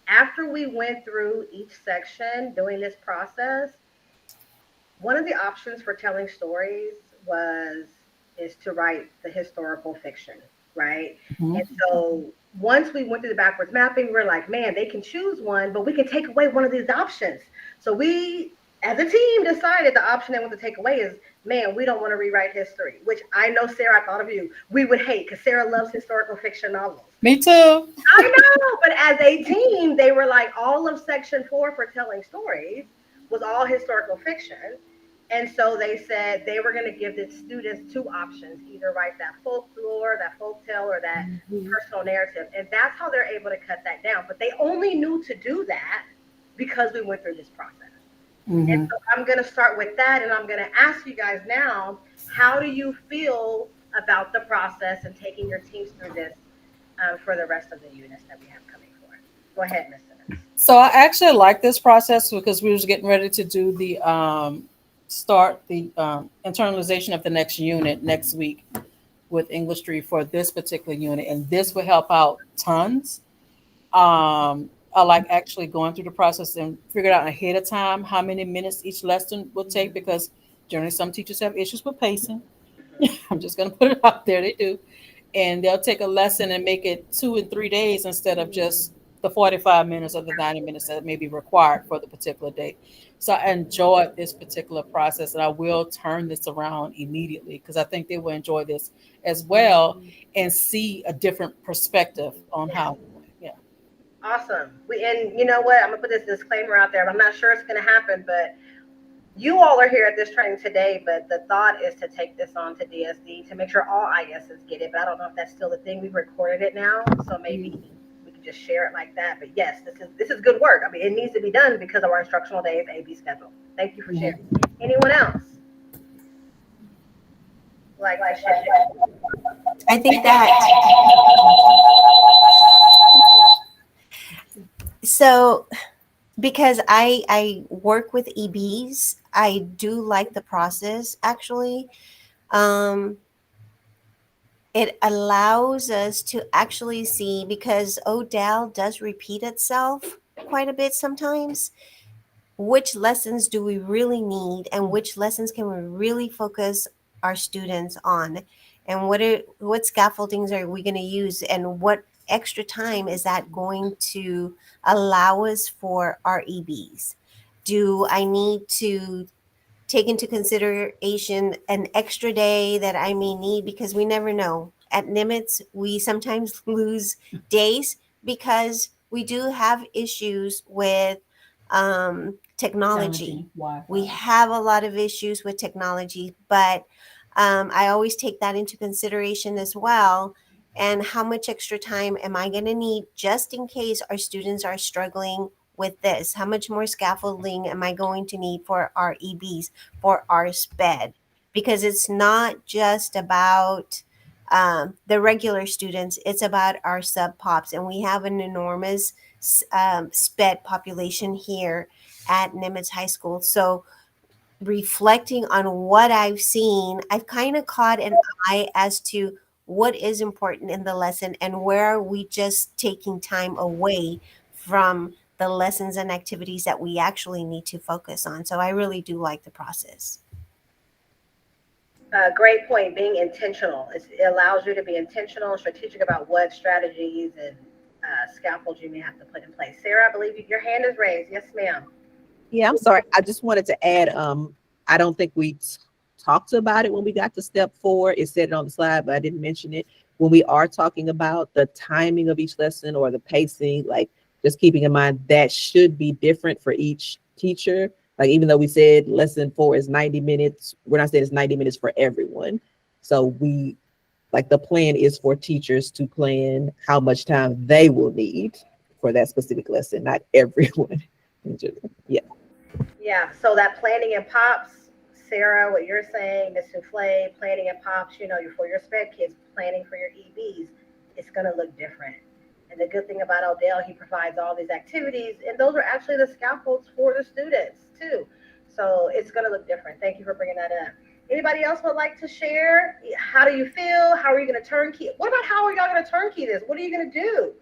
after we went through each section doing this process, one of the options for telling stories is to write the historical fiction, right? Mhm. And so once we went through the backwards mapping, we're like, man, they can choose one, but we can take away one of these options. So we, as a team, decided the option they want to take away is, man, we don't want to rewrite history, which I know, Sarah, I thought of you. We would hate, because Sarah loves historical fiction novels. Me too. I know, but as a team, they were like, all of section 4 for telling stories was all historical fiction. And so they said they were going to give the students two options, either write that folklore, that folktale, or that personal narrative. And that's how they're able to cut that down. But they only knew to do that because we went through this process. And so I'm going to start with that, and I'm going to ask you guys now, how do you feel about the process and taking your teams through this for the rest of the units that we have coming forward? Go ahead, Ms. Simmons. So I actually like this process because we was getting ready to do the start the internalization of the next unit next week with English 3 for this particular unit, and this will help out tons. I like actually going through the process and figure out ahead of time how many minutes each lesson will take, because generally some teachers have issues with pacing. I'm just going to put it out there, they do. And they'll take a lesson and make it 2 and 3 days instead of just the 45 minutes or the 90 minutes that may be required for the particular day. So I enjoyed this particular process, and I will turn this around immediately because I think they will enjoy this as well and see a different perspective on how. Yeah. Awesome. And you know what? I'm gonna put this disclaimer out there. I'm not sure it's gonna happen, but you all are here at this training today. But the thought is to take this on to DSD to make sure all ISs get it. But I don't know if that's still the thing. We've recorded it now, so maybe we can just share it like that. But yes, this is good work. I mean, it needs to be done because of our instructional days AB schedule. Thank you for sharing. Anyone else? Like to share? I think that so because I work with EBs, I do like the process actually. It allows us to actually see, because ODEL does repeat itself quite a bit sometimes, which lessons do we really need and which lessons can we really focus our students on, and what scaffoldings are we going to use, and what extra time is that going to allow us for our EBs? Do I need to take into consideration an extra day that I may need, because we never know. At Nimitz, we sometimes lose days because we do have issues with technology. We have a lot of issues with technology, but I always take that into consideration as well. And how much extra time am I going to need just in case our students are struggling with this? How much more scaffolding am I going to need for our EBs, for our SPED? Because it's not just about the regular students, it's about our sub-pops. And we have an enormous SPED population here at Nimitz High School. So reflecting on what I've seen, I've kind of caught an eye as to what is important in the lesson and where are we just taking time away from the lessons and activities that we actually need to focus on. So I really do like the process. Great point. Being intentional. It allows you to be intentional and strategic about what strategies and scaffolds you may have to put in place. Sarah, I believe your hand is raised. Yes, ma'am. Yeah, I'm sorry. I just wanted to add, I don't think we talked about it when we got to step 4. It said it on the slide, but I didn't mention it. When we are talking about the timing of each lesson or the pacing, like just keeping in mind that should be different for each teacher. Like, even though we said lesson 4 is 90 minutes, we're not saying it's 90 minutes for everyone. So the plan is for teachers to plan how much time they will need for that specific lesson, not everyone. Yeah. Yeah. So that planning and pops, Sarah, what you're saying, Ms. Souffle, planning and pops, for your SPED kids, planning for your EBs, it's going to look different. And the good thing about ODEL, he provides all these activities, and those are actually the scaffolds for the students too. So it's going to look different. Thank you for bringing that up. Anybody else would like to share? How do you feel? How are you going to turnkey? What about how are y'all going to turnkey this? What are you going to do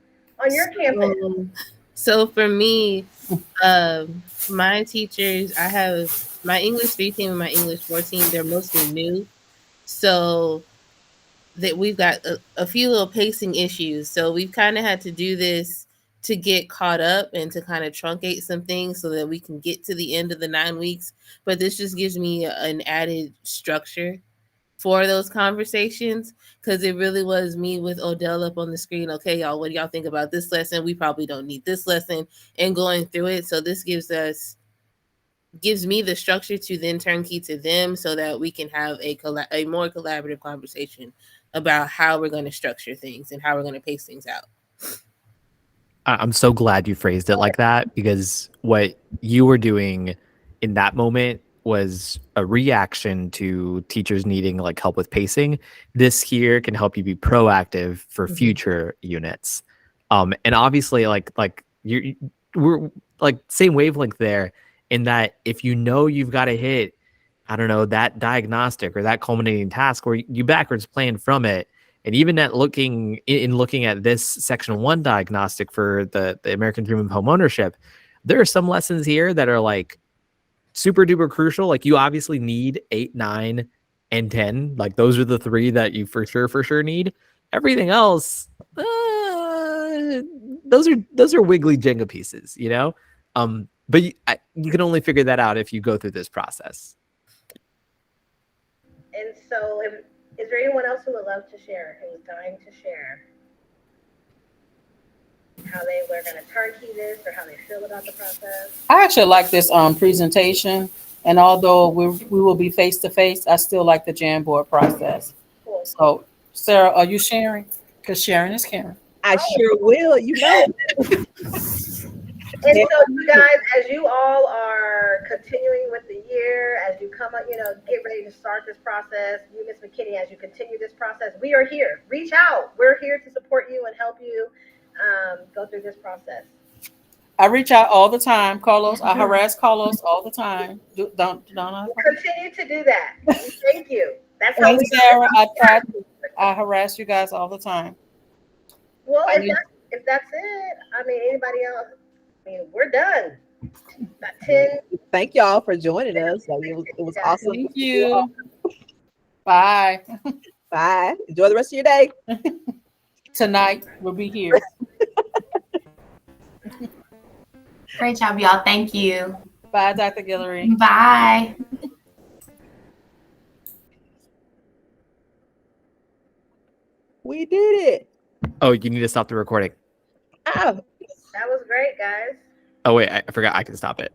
on your campus? So for me, my teachers, I have my English 3 team and my English 4 team, they're mostly new. So that we've got a few little pacing issues. So we've kind of had to do this to get caught up and to kind of truncate some things so that we can get to the end of the 9 weeks. But this just gives me an added structure for those conversations, because it really was me with ODEL up on the screen. Okay, y'all, what do y'all think about this lesson? We probably don't need this lesson, and going through it. So this gives us gives me the structure to then turnkey to them so that we can have a more collaborative conversation about how we're going to structure things and how we're going to pace things out. I'm so glad you phrased it like that, because what you were doing in that moment was a reaction to teachers needing like help with pacing. This here can help you be proactive for future units. And obviously like we're like same wavelength there, in that if you know you've got to hit, I don't know, that diagnostic or that culminating task where you backwards plan from it. And even at looking at this section 1 diagnostic for the American Dream of Home Ownership, there are some lessons here that are like super duper crucial. Like you obviously need 8, 9, and 10. Like those are the 3 that you for sure need. Everything else, those are wiggly Jenga pieces, you know? But you can only figure that out if you go through this process. And so, is there anyone else who would love to share, who's dying to share how they were going to turnkey this or how they feel about the process? I actually like this presentation, and although we will be face to face, I still like the Jamboard process. Cool. So, Sarah, are you sharing? Because sharing is caring. I sure will. You know. And so, you guys, as you all are continuing with the year, as you come up, get ready to start this process, you, Ms. McKinney, as you continue this process, we are here. Reach out. We're here to support you and help you go through this process. I reach out all the time, Carlos. I harass Carlos all the time. Don't I? We'll continue to do that. Thank you. That's how And Sarah, I harass you guys all the time. Well, if that's it, I mean, anybody else? I mean, we're done. About 10. Thank y'all for joining us. Like, it was awesome. Thank you. Bye. Bye. Enjoy the rest of your day. Tonight we'll be here. Great job, y'all. Thank you. Bye, Dr. Guillory. Bye. We did it. Oh, you need to stop the recording. Oh. That was great, guys. Oh wait, I forgot I can stop it.